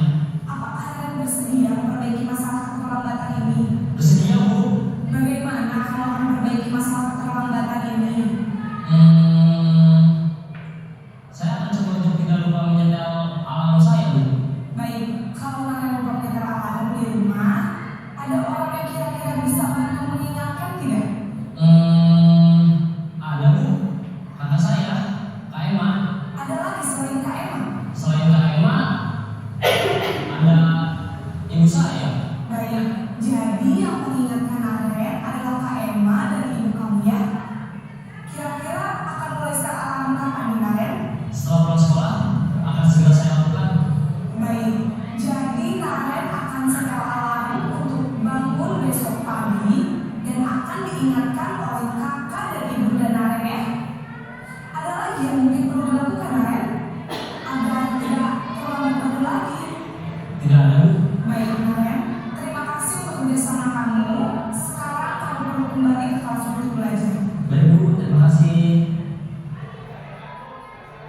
Apakah Naren bersedia memperbaiki masalah keterlambatan ini? Bersedia Bu. Bagaimana kamu akan memperbaiki masalah keterlambatan ini? Saya akan coba untuk tidak lupa menyetel alarm saya Bu. Baik, kalau Naren lupa menyetel alarm di rumah, ada orang yang kira-kira bisa bantu mengingatkan tidak? Ada Bu, kakak saya, Kak Emma. Ada lagi selain Kak Emma? Selain Kak Emma, ada ibu saya. Baik, jadi yang mengingatkan Naren adalah Kak Emma dan ibu kamu ya? Kira-kira akan mulai start alarm kapan nih Naren? Setelah pulang sekolah, akan segera saya lakukan. Baik, jadi Naren akan setel alarm untuk bangun besok pagi dan akan diingatkan oleh kakak dan ibu dan Naren ya. Ada lagi yang mungkin perlu dilakukan Naren agar tidak terlambat baru lagi. Tidak ada Bu. Baik Naren, terima kasih untuk kerjasama kamu. Sekarang kamu perlu kembali ke kelas untuk belajar. Baik Bu, terima kasih.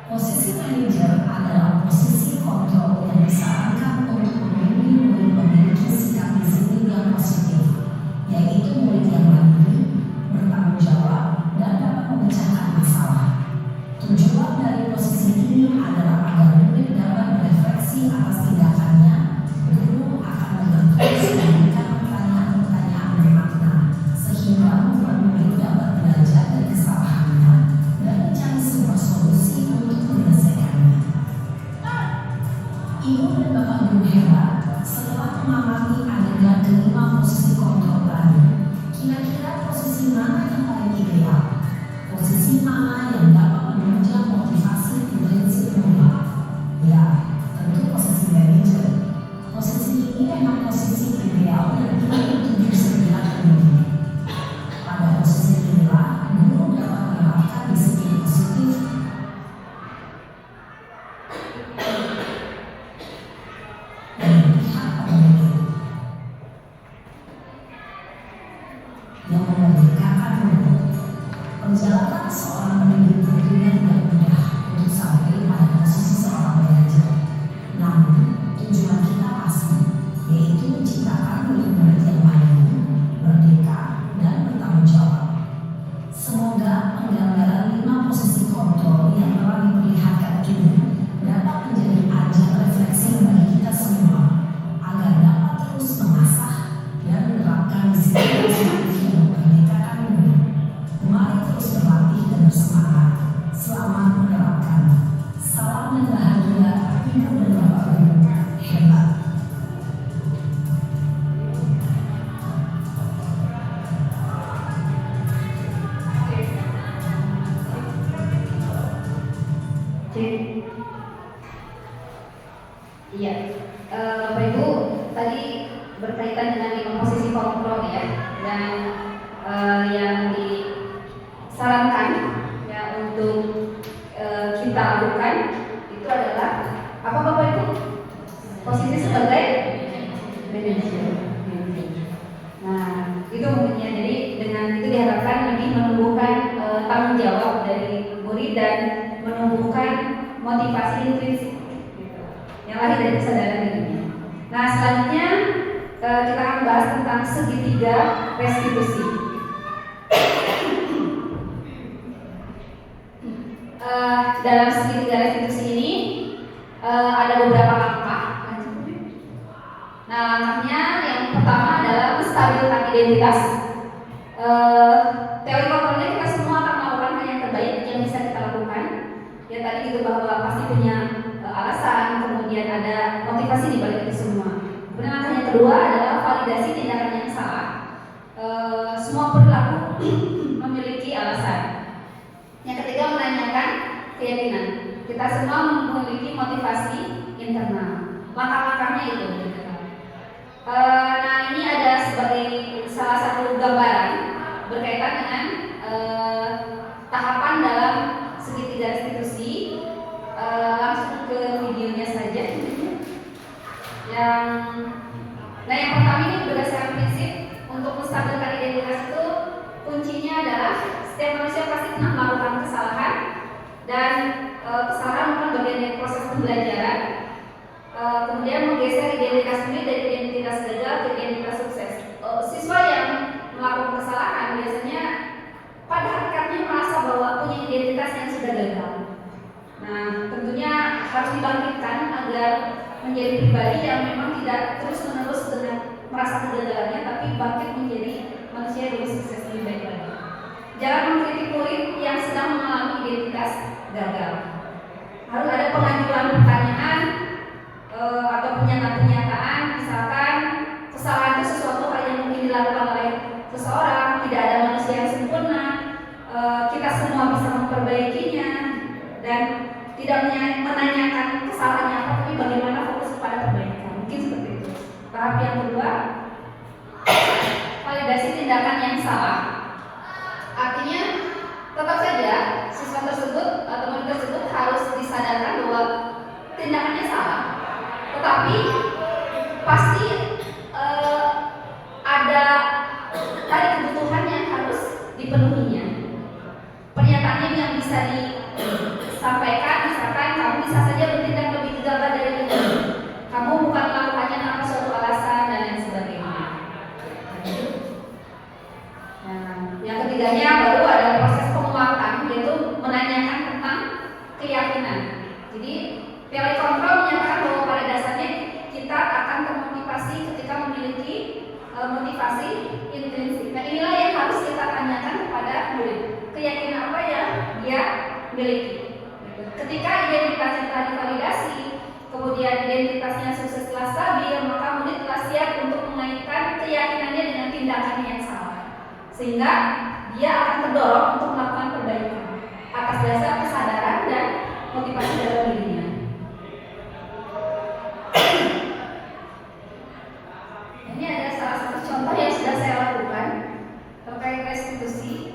Posisi manajer adalah posisi kontrol yang disarankan untuk membimbing murid memiliki sikap disiplin yang positif, yaitu murid yang mandiri, bertanggung jawab, dan dapat memecahkan masalah. Tujuan dari posisi ini adalah agar murid dapat berefleksi atas tindakannya. Guru akan terus memberikan pertanyaan-pertanyaan bermakna, sehingga membuat murid dapat belajar dari kesalahannya dan mencari sebuah solusi untuk menyelesaikannya. Ibu dan Bapak Guru hebat, setelah mengamati adegan kelima posisi kontrol tadi, kira-kira posisi mana yang paling ideal? Posisi mana yang dapat menunjang motivasi prinsip murid? Ya, tentu Iya, Bapak Ibu tadi berkaitan dengan 5 posisi kontrol ya, dan yang disarankan ya untuk kita lakukan itu adalah apa Bapak Ibu? Posisi sebagai manajer. Nah, itu umumnya. Jadi dengan itu diharapkan lebih menumbuhkan tanggung jawab dari murid dan menumbuhkan motivasi intrinsik gitu, yang lahir dari kesadaran dirinya. Nah, selanjutnya kita akan bahas tentang segitiga restitusi. Dalam segitiga restitusi ini ada beberapa langkah. Nah, langkahnya yang pertama adalah menstabilkan identitas. Teori kontrolnya kita semua akan melakukan hal yang terbaik yang bisa kita lakukan. Ya tadi itu bahwa pasti punya alasan, kemudian ada motivasi di balik itu semua. Kemudian langkah yang kedua adalah validasi tindakan yang salah. Semua perilaku memiliki alasan. Yang ketiga menanyakan keyakinan. Kita semua memiliki motivasi internal. Langkah-langkahnya itu. Nah, ini ada sebagai salah satu gambaran berkaitan dengan tahapan dalam segitiga restitusi. Langsung ke videonya saja. Yang pertama ini berdasarkan prinsip untuk menstabilkan identitas itu kuncinya adalah setiap manusia pasti pernah melakukan kesalahan dan kesalahan bukan bagian dari proses pembelajaran. Kemudian menggeser identitas sendiri dari identitas gagal ke identitas sukses. Siswa yang melakukan kesalahan biasanya pada hakikatnya merasa bahwa punya identitas yang sudah gagal. Nah, tentunya harus dibangkitkan agar menjadi pribadi yang memang tidak terus-menerus dengan merasa kegagalannya, tapi bangkit menjadi manusia yang lebih sukses, lebih baik lagi. Jangan mengkritik murid yang sedang mengalami identitas gagal. Harus ada pengajuan pertanyaan atau pernyataan, misalkan kesalahan itu sesuatu hal yang mungkin dilakukan oleh seseorang, tidak ada manusia yang sempurna, kita semua bisa memperbaikinya, dan tidak menanyakan kesalahannya apa, tapi bagaimana fokus pada perbaikan. Mungkin seperti itu. Tahap yang kedua, validasi tindakan yang salah. Artinya tetap saja siswa tersebut atau murid tersebut harus disadarkan bahwa tindakannya salah, tetapi pasti ada tadi kebutuhan yang harus dipenuhinya. Pernyataannya yang bisa disampaikan, misalkan kamu bisa saja bertindak lebih gegabah dari ini, kamu bukan melakukannya tanpa suatu alasan dan lain sebagainya. Nah, yang ketiganya baru ada proses penguatan, yaitu menanyakan tentang keyakinan. Jadi teori kontrol menyatakan bahwa pada dasarnya kita akan termotivasi ketika memiliki motivasi intrinsik. Nah, inilah yang harus kita tanyakan kepada murid. Keyakinan apa yang dia miliki. Ketika identitasnya telah divalidasi, kemudian identitasnya sukses telah stabil, maka murid telah siap untuk mengaitkan keyakinannya dengan tindakannya yang salah, sehingga dia akan terdorong untuk melakukan perbaikan atas dasar kesadaran dan motivasi dalam dirinya. Ini ada salah satu contoh yang sudah saya lakukan terkait restitusi.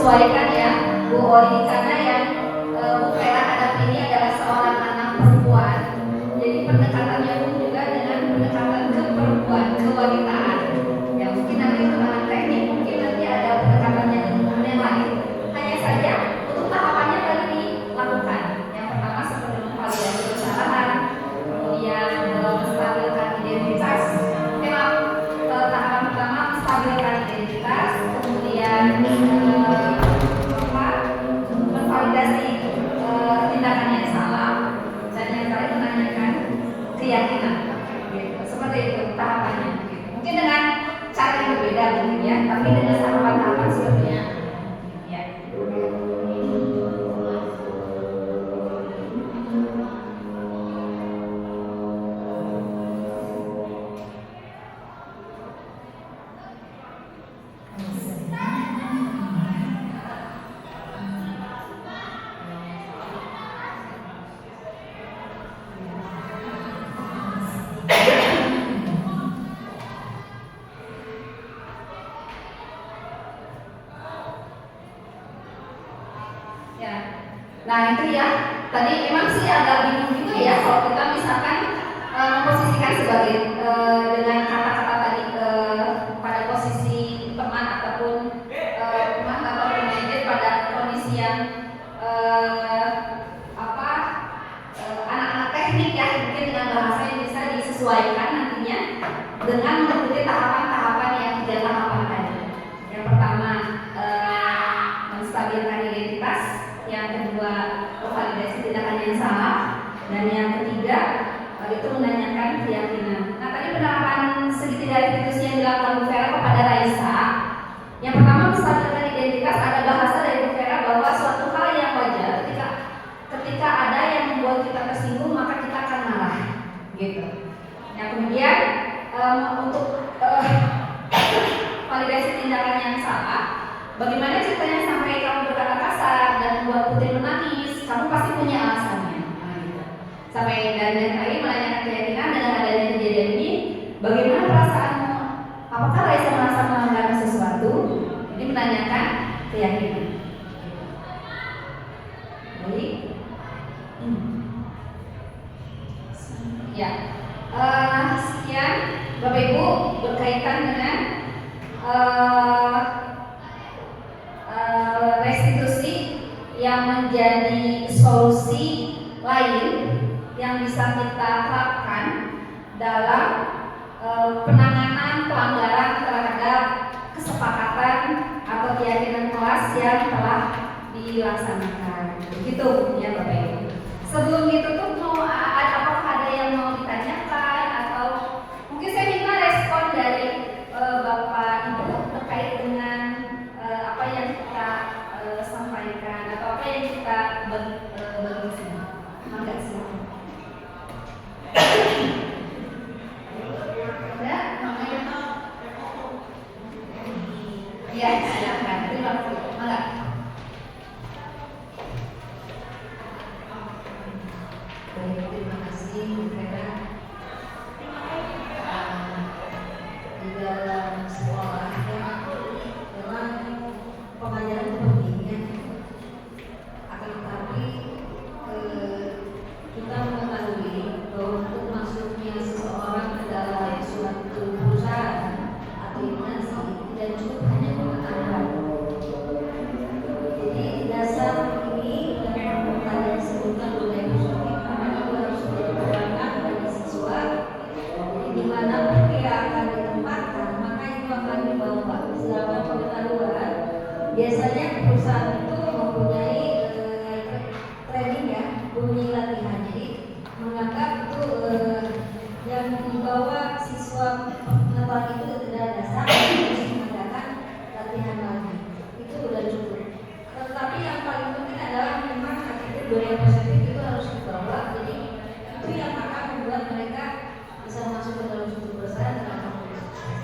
disesuaikan ya Bu Ori, karena yang Bu Vera hadapi ini adalah seorang anak perempuan. Jadi pendekatannya pun juga dengan pendekatan ke perempuan, kewanitaan. Ya mungkin nanti untuk teknik, mungkin nanti ada pendekatannya dengan yang lain. Hanya saja untuk tahapannya tadi dilakukan. Yang pertama seperti memvalidasi kesalahan, kemudian menstabilkan identitas. Tahapan pertama menstabilkan identitas, kemudian memvalidasi tindakan yang salah, dan yang terakhir menanyakan keyakinan. Gitu. Seperti itu tahapannya. Gitu. Mungkin dengan cara yang berbeda mungkin ya, tapi dengan tahapan-tahapan sepertinya. Ya. Ya. Nah itu ya, tadi memang sih agak bingung juga ya kalau kita misalkan memposisikan sebagai dengan kata-kata tadi pada posisi teman ataupun teman atau manajer pada kondisi yang anak-anak teknik ya, mungkin dengan bahasa yang bisa disesuaikan nantinya dengan mengikuti tahapan-tahapan yang 3 tahapan tadi. Yang pertama menstabilkan identitas, yang kedua memvalidasi tindakan yang salah, dan yang ketiga itu menanyakan keyakinan. Nah tadi penerapan segitiga restitusi yang dilakukan Bu Vera kepada Raisa, yang pertama menstabilkan identitas, ada bahasa dari Bu Vera bahwa suatu hal yang wajar ketika ada yang membuat kita tersinggung maka kita akan marah, gitu. Yang kemudian untuk validasi tindakan yang salah, bagaimana ceritanya sampai kamu berkata kasar dan membuat Putri menangis? Kamu pasti punya alasannya. Nah, gitu. Sampai dan tadi menanyakan keyakinan dengan adanya kejadian ini, bagaimana perasaanmu? Apakah Raisa merasa melanggar sesuatu? Ini menanyakan keyakinan. Baik. Ya. Sekian Bapak Ibu berkaitan dengan restitusi yang menjadi solusi lain yang bisa kita terapkan dalam penanganan pelanggaran terhadap kesepakatan atau keyakinan kelas yang telah dilaksanakan. Begitu ya Bapak Ibu. Sebelum ditutup apakah ada yang mau ditanyakan atau mungkin saya minta respon dari Bapak Ibu terkait dengan apa yang kita sampaikan atau apa yang kita bagi sini. Mangga silakan. Ada? Iya silakan. Terima kasih. Mangga. Terima kasih Bu Vera. Di dalam sekolah memang pengajaran itu penting ya. Akan tetapi kita mengetahui bahwa untuk masuknya seseorang ke dalam suatu perusahaan atau instansi tidak cukup hanya pengetahuan. Jadi dasar ini dan tadi disebutkan oleh Bu Sofi, harus diperlukan bagi siswa. Di mana dia akan ditempatkan, maka itu akan dibawa. Sedangkan pengetahuan biasanya perusahaan itu mempunyai training ya, mempunyai latihan. Jadi menganggap itu yang membawa siswa pengetahuan itu tidak dasar, harus mengadakan latihan lagi. Itu sudah cukup. Tetapi yang paling penting adalah memang attitude budaya positif itu harus dibawa. Jadi itu yang akan membuat mereka bisa masuk ke dalam suatu perusahaan dan akan menjadi sukses.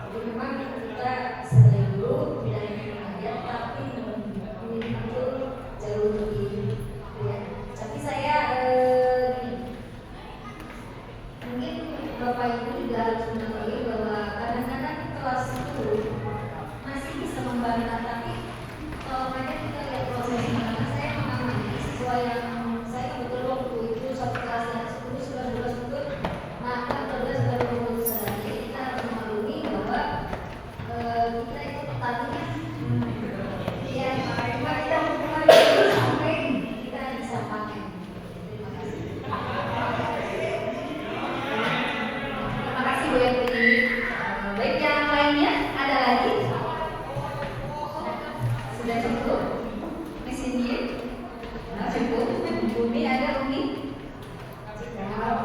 Jadi memang kita sebagai guru tidak hanya mengajar, tapi ini betul jalur ini. Ya. Tapi saya mungkin Bapak Ibu juga harus mengetahui bahwa kadang-kadang kelas itu masih bisa membantah, tapi kalau Sudah cukup? Miss Cindy? Cukup? Bumi ada, Umi?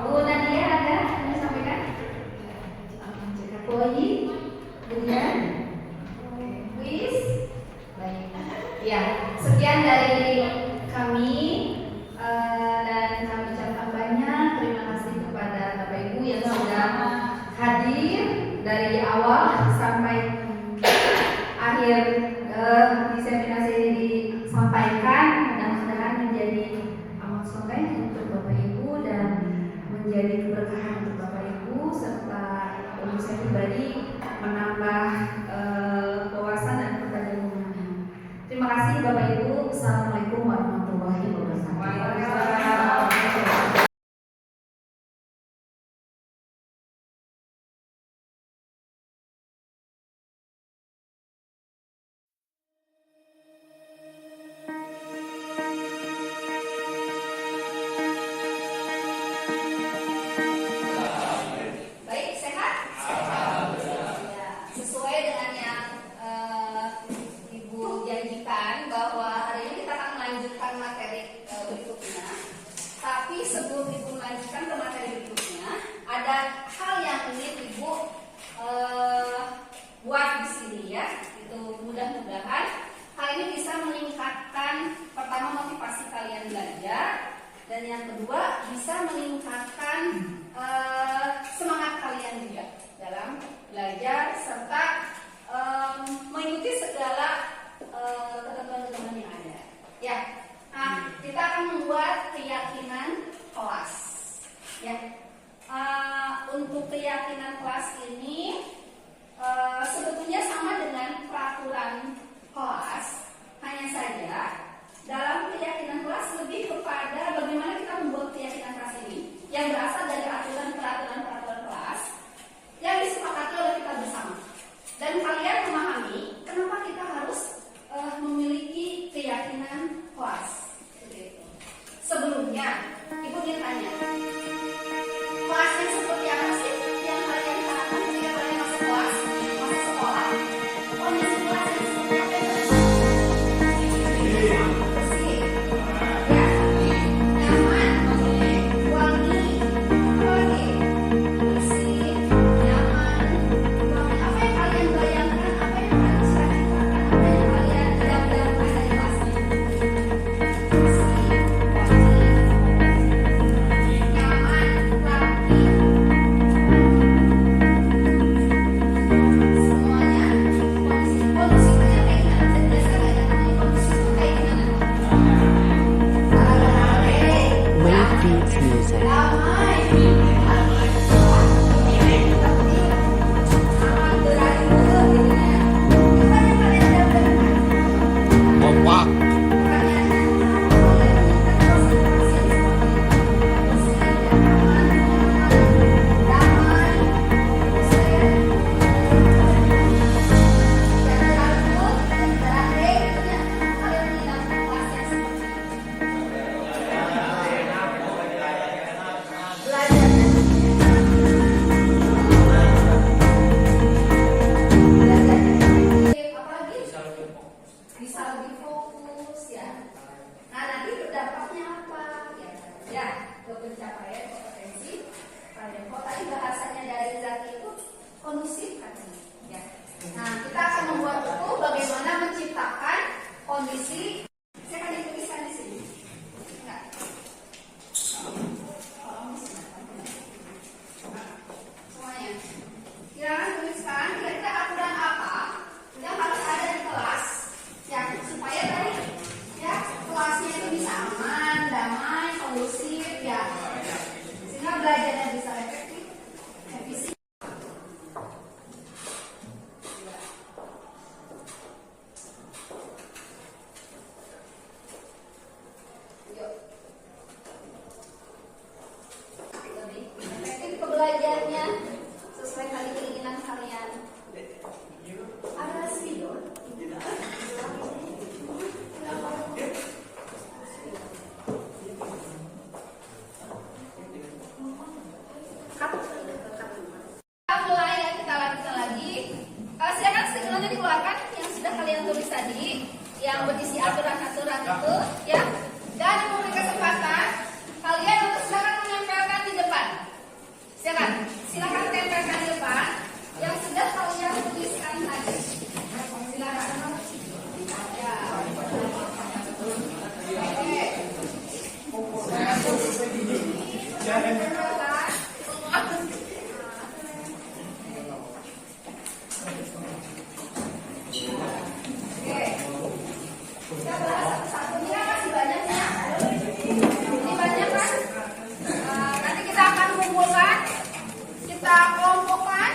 Bu Nadia ada? Anda sampaikan? Bu Oyi? Bu Dian? Wis? Baik. Ya, sekian dari kami dan kami ucapkan banyak terima kasih kepada Bapak Ibu yang sudah hadir dari awal sampai akhir diseminasi ini disampaikan. Mudah-mudahan menjadi amal soleh untuk Bapak Ibu dan menjadi keberkahan untuk Bapak Ibu serta untuk saya pribadi menambah wawasan dan pertajam pemahaman. Terima kasih Bapak Ibu. Assalamualaikum warahmatullahi wabarakatuh. Baik, sehat? Ya, sesuai dengan yang Ibu janjikan bahwa hari ini kita akan melanjutkan materi berikutnya. Tapi sebelum Ibu melanjutkan ke materi berikutnya, ada hal yang ingin Ibu buat di sini ya. Itu mudah-mudahan hal ini bisa meningkatkan pertama motivasi kalian belajar dan yang kedua bisa meningkatkan semangat kalian juga dalam belajar serta mengikuti segala ketentuan-ketentuan yang ada. Ya, nah kita akan membuat keyakinan kelas. Ya, untuk keyakinan kelas ini sebetulnya sama dengan peraturan kelas, hanya saja dalam keyakinan kelas lebih kepada bagaimana kita membuat keyakinan kelas ini yang berasal dari aturan-peraturan kelas yang disepakati oleh kita bersama. Dan kalian memahami kenapa kita harus memiliki keyakinan kelas. Sebelumnya, Ibu ingin tanya, kelas yang seperti apa sih yang kalian harapkan ketika kalian masuk kelas, masuk sekolah? Kondisi kelas yang seperti apa yang bersih, ya, nyaman, wangi, apa lagi? Bersih, nyaman, wangi. Apa yang kalian bayangkan? Apa yang kalian cita-citakan? Apa yang kalian idam-idamkan dari kelasnya? Bersih, wangi, nyaman, rapi. Semuanya kondisi itu yang kayak gimana? Saya biasa nggak ya namanya kondisi itu kayak gimana? Wave Beats Music. Damai, aman berakhir gitu ya. Apa yang kalian dapatkan? Kompak. Bisa lebih fokus ya. Nah nanti berdampaknya apa? Ya, ke pencapaian kompetensi kalian. Kok tadi bahasanya dari Zaki itu kondusif kan? Ya. Nah kita akan membuat buku bagaimana menciptakan kondisi. Saya akan dituliskan di sini. Enggak. Tolong disilakan. Semuanya. Silakan tuliskan kira-kira aturan apa yang harus ada di kelas. Ya, supaya yang berisi aturan-aturan itu, ya. Dan memberi kesempatan kalian untuk silakan menempelkan di depan. Silakan tempelkan di depan yang sudah kalian tuliskan tadi. Silakan. Ya. Kita bahas satu-satu. Ini masih banyak ya. Ini banyak kan? Nanti kita akan kumpulkan, kita kelompokkan,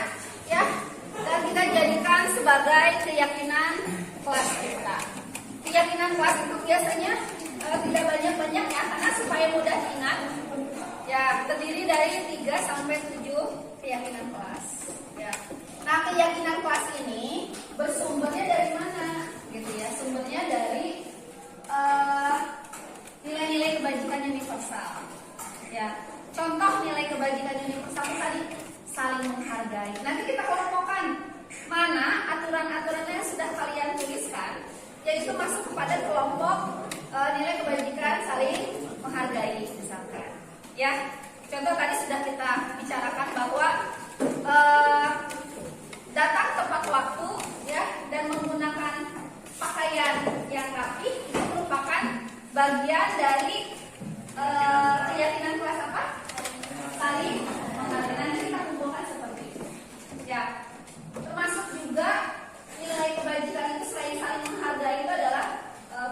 ya, dan kita jadikan sebagai keyakinan kelas kita. Keyakinan kelas itu biasanya tidak banyak-banyak ya, karena supaya mudah diingat. Ya, terdiri dari 3 sampai 7 keyakinan kelas. Ya. Nah, keyakinan kelas ini bersumbernya dari mana? Gitu ya, sumbernya dari nilai-nilai kebajikan universal. Ya, contoh nilai kebajikan universal tadi saling menghargai. Nanti kita kelompokkan mana aturan-aturannya yang sudah kalian tuliskan, yaitu masuk kepada kelompok nilai kebajikan saling menghargai misalkan. Ya, contoh tadi sudah kita bicarakan bahwa datang tepat waktu, ya, dan menggunakan pakaian yang rapi itu merupakan bagian dari keyakinan kelas apa? Saling menghargai. Nanti kita kumpulkan seperti itu. Ya, termasuk juga nilai kebajikan itu selain saling menghargai itu adalah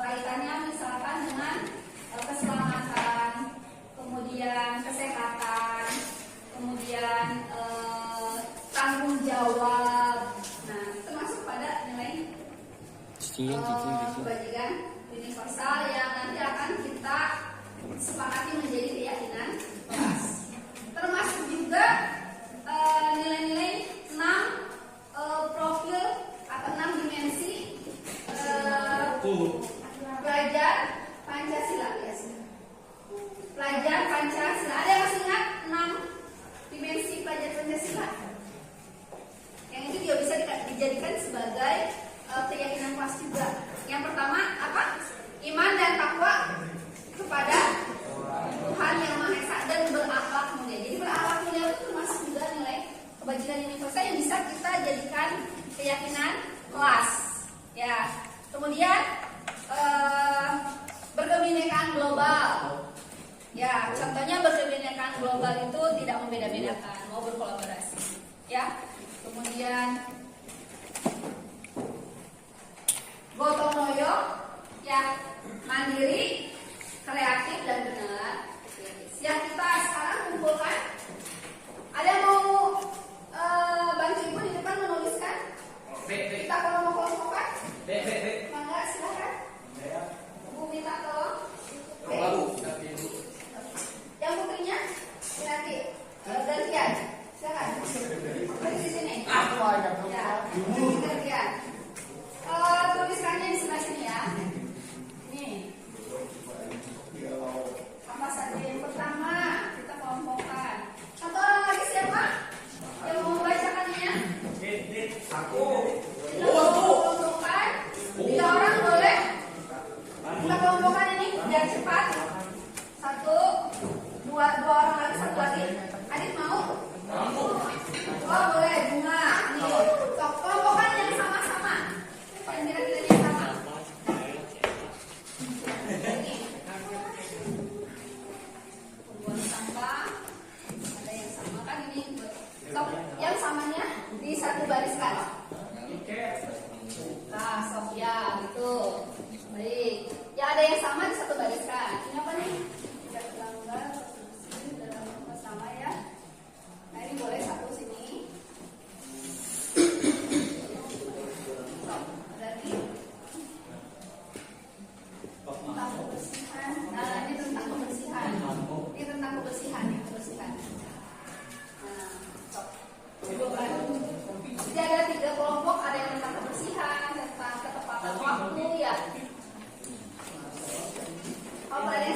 kaitannya misalkan dengan keselamatan, kemudian kesehatan, kemudian tanggung jawab. Nah, termasuk pada nilai kebajikan universal yang nanti akan kita sepakati menjadi keyakinan kelas. Termasuk juga nilai-nilai 6 profil atau 6 dimensi pelajar Pancasila, ya. Pelajar Pancasila. Ada yang masih ingat 6 dimensi pelajar Pancasila? Yang itu juga bisa dijadikan sebagai keyakinan kelas juga. Yang pertama apa? Iman dan takwa kepada Tuhan yang Maha Esa dan berakhlak mulia. Jadi berakhlak mulia itu termasuk juga nilai kebajikan universal yang bisa kita jadikan keyakinan kelas. Ya. Kemudian berkebinekaan global. Ya, contohnya berkebinekaan global itu tidak membeda-bedakan, mau berkolaborasi. Ya. Kemudian gotong royong, ya, mandiri, kreatif dan benar. Yang kita sekarang kumpulkan. Ada yang mau bantu ibu di depan menuliskan? Kita kalau mau kelompokkan? Mangga, silakan. Bu minta tolong. Yang putrinya nanti gantian. Silakan. Di sini. Ya, gantian. Tuliskannya di sebelah sini ya. Nih. Apa saja yang pertama kita kelompokkan. Satu orang lagi siapa? Yang mau membacakannya? Aku. Kelompokkan. 3 orang boleh? Kita kelompokkan ini biar cepat. 1, 2 orang lagi, 1 lagi. Adik mau? Oh boleh, bunga. Nih, kelompokkan yang sama-sama. Yang kira-kira yang sama. Ini. Buang sampah. Ada yang sama kan ini. Yang samanya di satu baris kan? Nah, Sofia gitu. Baik. Ya ada yang sama di satu baris kan? Ini apa nih? Tidak terlanggar. Sama ya. Nah ini boleh satu sini. Ada lagi. Tentang kebersihan. Nah ini tentang kebersihan. Ini tentang kebersihan. Nah, stop. Jadi ada 3 kelompok. Ada yang tentang kebersihan, tentang ketepatan waktu ya. Kalau ada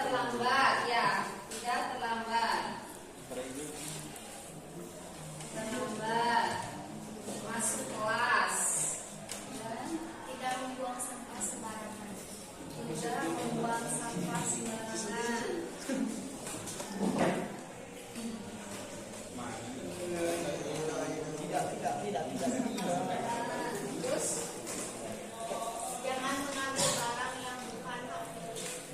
terlambat, ya. Tidak terlambat. Terlambat. Masuk kelas. Dan Tidak membuang sampah sembarangan. tidak membuang sampah sembarangan. Terus Jangan mengambil barang yang bukan hak milik.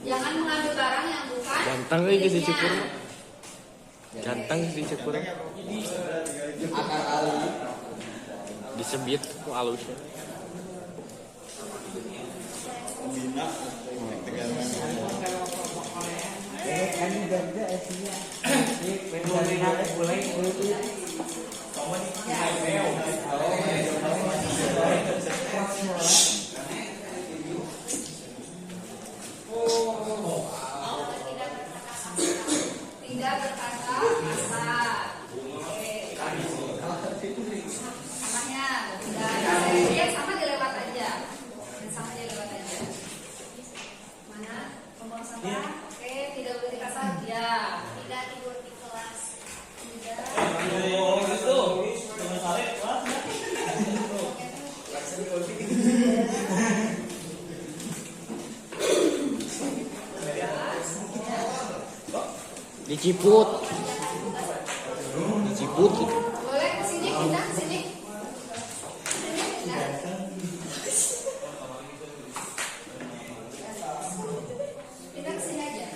jangan mengambil barang yang bukan Ganteng lagi si miliknya. Cukur. Ganteng si Cukur. Disebit ku alusnya. Tidak berkata kasar. Samanya tidak. Ya sama dilewat aja. Sama dilewat aja. Mana pembuang sampah? Oke, tidak boleh kasar. Ya. Tidak tidur di kelas. Tidak. Diciput. Diciput gitu. Boleh ke sini, pindah ke sini. Sini, pindah. Pindah ke sini aja.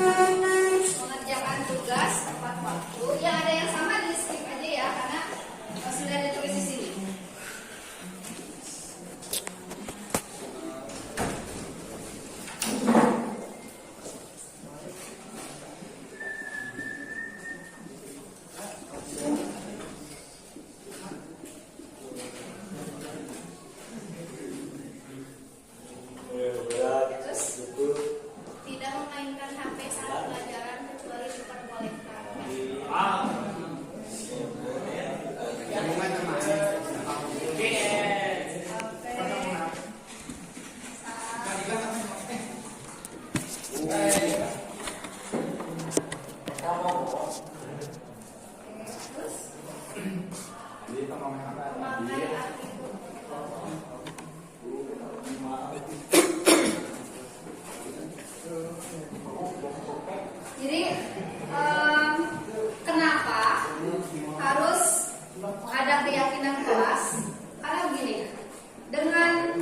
Mengerjakan tugas tepat waktu. Yang ada yang sama di skip aja ya, karena sudah ditulis di sini. Terus Tidak memainkan HP saat pelajaran kecuali diperbolehkan. Memakai artikel. Jadi kenapa harus ada keyakinan kelas? Karena begini, dengan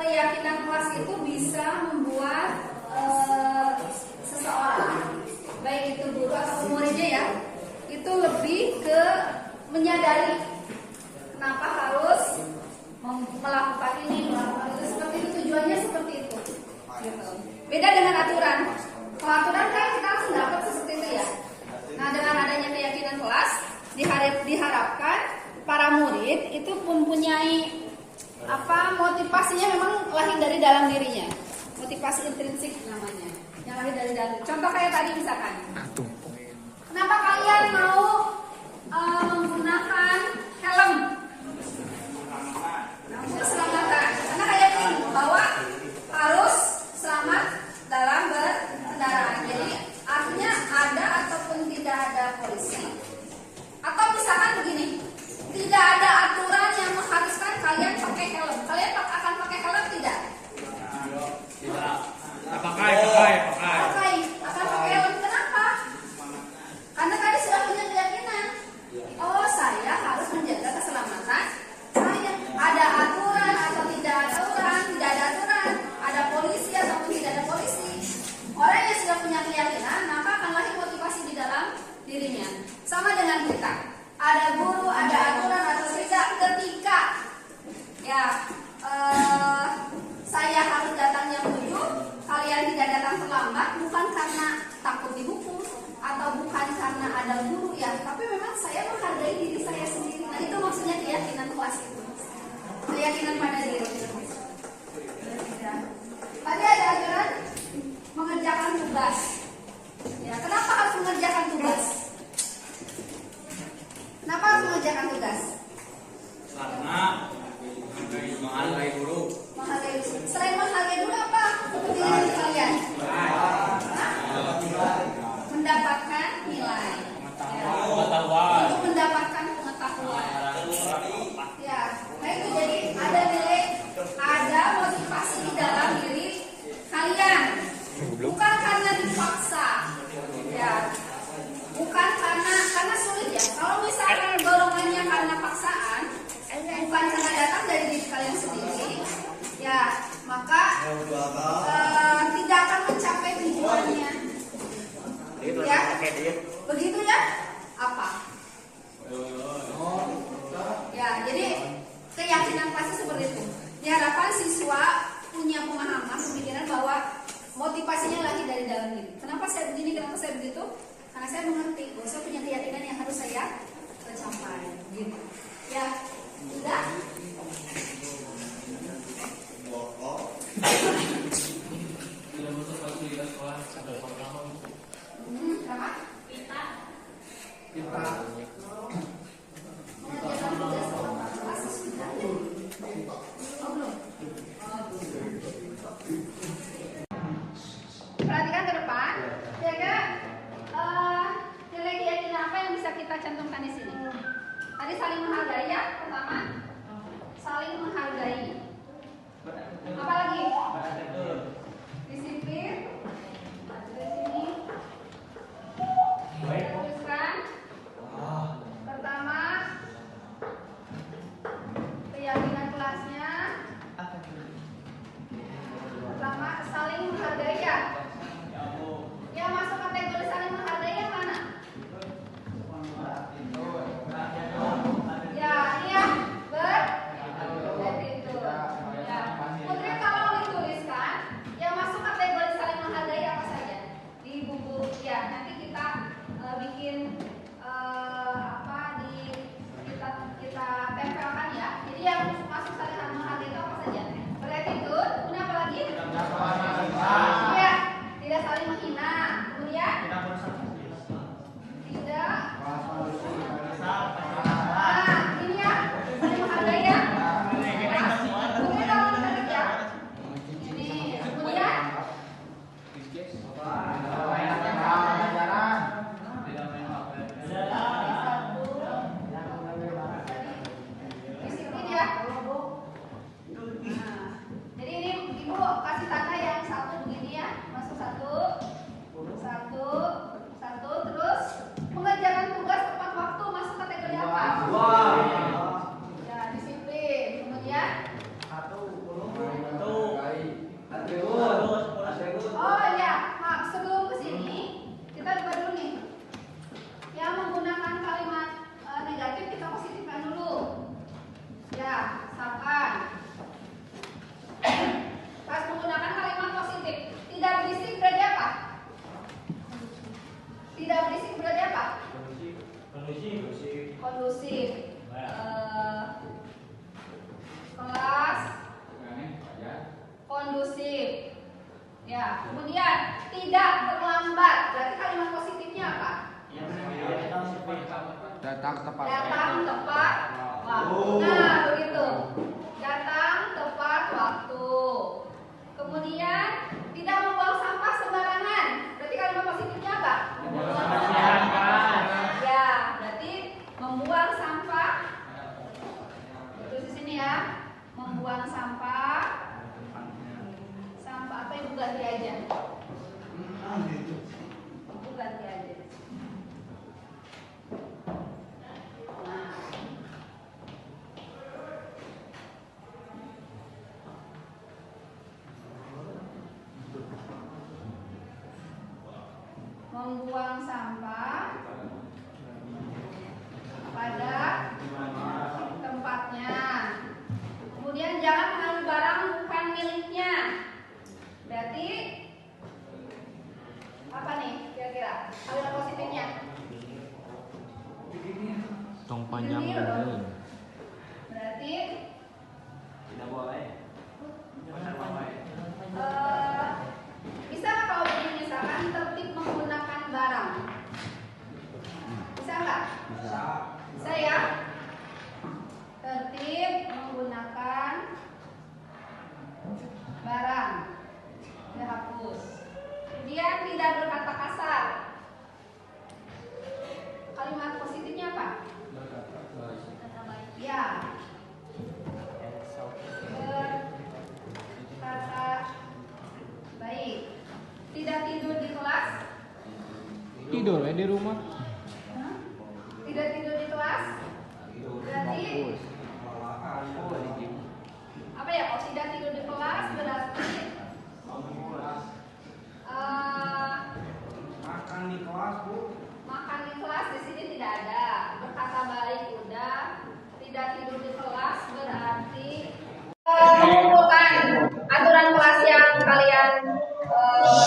keyakinan kelas itu bisa membuat seseorang, baik itu guru atau muridnya ya, itu lebih ke menyadari kenapa harus melakukan ini, melakukan itu, seperti itu, tujuannya seperti itu. Gitu. Beda dengan aturan. Kalau aturan kan kita langsung dapat seperti itu ya. Nah, dengan adanya keyakinan kelas diharapkan para murid itu mempunyai motivasinya memang lahir dari dalam dirinya. Motivasi intrinsik namanya. Yang lahir dari dalam. Contoh kayak tadi misalkan. Kenapa kalian mau menggunakan helm? Keselamatan. Karena kayak ini bahwa harus selamat dalam berkendaraan. Jadi artinya ada ataupun tidak ada polisi. Atau misalkan begini, tidak ada aturan yang mengharuskan kalian pakai helm. Kalian akan pakai helm tidak? Pakai. Akan pakai helm. Kenapa? Karena tadi sudah punya keyakinan. Oh, saya harus menjaga keselamatan tugas. Ya, kenapa harus mengerjakan tugas? Kenapa harus mengerjakan tugas? Karena menghargai guru. Menghargai guru. Selain menghargai guru apa kepentingan kalian? Mendapatkan nilai. Ya. Untuk mendapatkan pengetahuan. Ya, nah itu jadi ada nilai, ada motivasi di dalam diri kalian. Bukan karena dipaksa. Ya. Bukan karena sulit ya. Kalau misalkan dorongannya karena paksaan, bukan karena datang dari diri kalian sendiri, ya maka tidak akan mencapai tujuannya. Ya, begitu ya? Apa? Ya, jadi keyakinan pasti seperti itu. Diharapkan siswa punya pemahaman, pemikiran bahwa motivasinya lahir dari dalam diri. Kenapa saya begini? Kenapa saya begitu? Karena saya mengerti bahwa saya punya keyakinan yang harus saya capai. Gitu. Ya, sudah. Berapa? Kita Mengerjakan tugas selama kelas sudah. Oh, belum? Perhatikan ke depan. Kira-kira nilai keyakinan apa yang bisa kita cantumkan di sini? Tadi saling menghargai ya, pertama. Saling menghargai. Apa lagi? Disiplin. Di sini. Teruskan. Pertama, keyakinan kelasnya. Pertama, saling menghargai ya. Yang masuk kategori saling menghargai yang mana? Ya, ini ya, beretitude. Ya, Putri kalau dituliskan yang masuk kategori saling menghargai apa saja di buku ya. Nanti kita bikin kita tempelkan ya. Jadi yang masuk saling menghargai itu apa saja? Beretitude, kemudian apa lagi? Iya, tidak saling menghina. Kemudian tidak. Ini ya, saling menghargai ya. Kemudian kalau misalnya ya, ini kemudian disiplin ya. Jadi ini ibu kasih tanda yang satu begini ya, masuk satu, terus mengerjakan tugas tepat waktu masuk kategori apa? Ya, disiplin. Kemudian oh ya, maaf, sebelum kesini kita coba dulu nih. Yang menggunakan kalimat negatif kita positifkan dulu. Ya, misalkan pas menggunakan kalimat positif, tidak berisik berarti apa? Tidak berisik berarti apa? Kondusif. Kelas kondusif. Ya, kemudian tidak terlambat. Berarti kalimat positifnya apa? Datang tepat. Datang tepat waktu. Nah, begitu. Datang tepat waktu. Kemudian tidak membuang sampah sembarangan. Berarti kalimat positifnya apa? Ya, berarti membuang sampah. Terus di sini ya, membuang sampah. Sampah apa ibu ganti aja? Ibu ganti aja. Nah. Membuang sampah pada tempatnya. Kemudian jangan mengambil barang bukan miliknya. Berarti apa nih kira-kira kalimat positifnya? Tong panjang Ini ini. berarti Tidak boleh. bisa nggak kalau begini misalkan berkata kasar. Kalimat positifnya apa? Ya. Berkata baik. Tidak tidur di kelas. Tidur di rumah. Tidak tidur di kelas. Berarti apa ya? Kalau tidak tidur di kelas berarti Makan di kelas, Bu. makan di kelas di sini tidak ada. Berkata baik udah. Tidak tidur di kelas berarti mengumpulkan aturan kelas yang kalian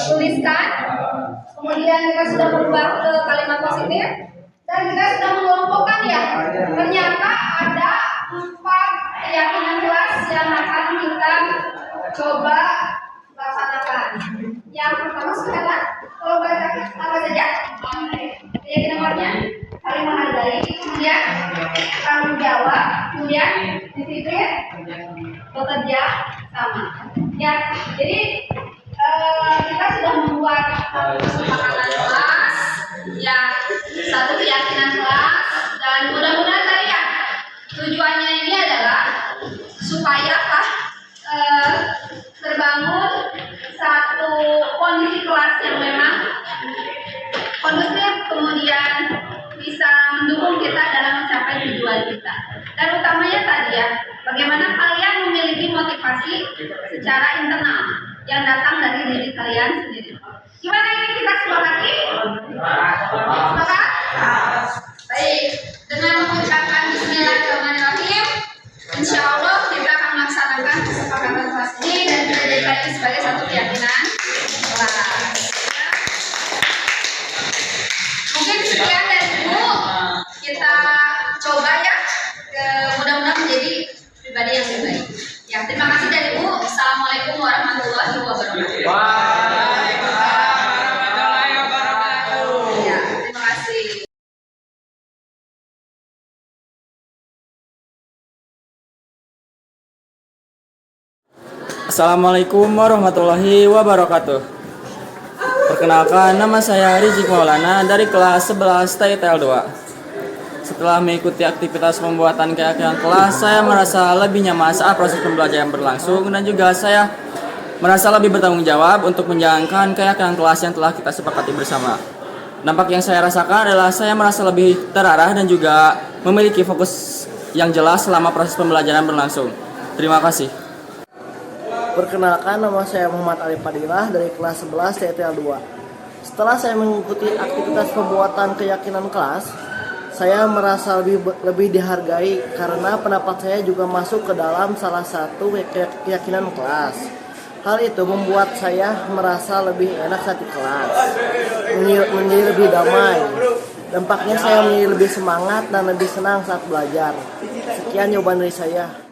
tuliskan. Kemudian kita sudah berubah ke kalimat positif dan kita sudah mengelompokkan ya. Ternyata ada 4 keyakinan kelas yang akan kita coba laksanakan. Yang pertama sekarang kalau baca apa saja? Keyakinan kelasnya saling menghargai, kemudian tanggung jawab, kemudian disiplin, bekerja sama. Ya, jadi kita sudah membuat kesepakatan kelas, ya satu keyakinan kelas, dan mudah-mudahan tadi ya tujuannya ini adalah supaya terbangun satu kondisi kelas yang memang kondusif, kemudian bisa mendukung kita dalam mencapai tujuan kita. Dan utamanya tadi ya, bagaimana kalian memiliki motivasi secara internal yang datang dari diri kalian sendiri. Gimana ini kita sepakati? Sepakat? Baik, dengan mengucapkan Bismillahirrahmanirrahim, insya Allah kita akan melaksanakan kesepakatan kelas ini dan kita jadikan ini sebagai satu keyakinan kelas. Mungkin sekian dari Ibu, kita coba ya, mudah-mudahan menjadi pribadi yang lebih baik. Ya, terima kasih dari Ibu. Assalamualaikum warahmatullahi wabarakatuh. Waalaikumsalam warahmatullahi wabarakatuh. Ya, terima kasih. Assalamualaikum warahmatullahi wabarakatuh. Perkenalkan, nama saya Rizik Maulana dari kelas 11 TTL 2. Setelah mengikuti aktivitas pembuatan keyakinan kelas, saya merasa lebih nyaman saat proses pembelajaran berlangsung dan juga saya merasa lebih bertanggung jawab untuk menjalankan keyakinan kelas yang telah kita sepakati bersama. Dampak yang saya rasakan adalah saya merasa lebih terarah dan juga memiliki fokus yang jelas selama proses pembelajaran berlangsung. Terima kasih. Perkenalkan, nama saya Muhammad Arif Fadilah dari kelas 11 TTL 2. Setelah saya mengikuti aktivitas pembuatan keyakinan kelas, saya merasa lebih dihargai karena pendapat saya juga masuk ke dalam salah satu keyakinan kelas. Hal itu membuat saya merasa lebih enak saat di kelas, menjadi lebih damai. Dampaknya saya menjadi lebih semangat dan lebih senang saat belajar. Sekian jawaban dari saya.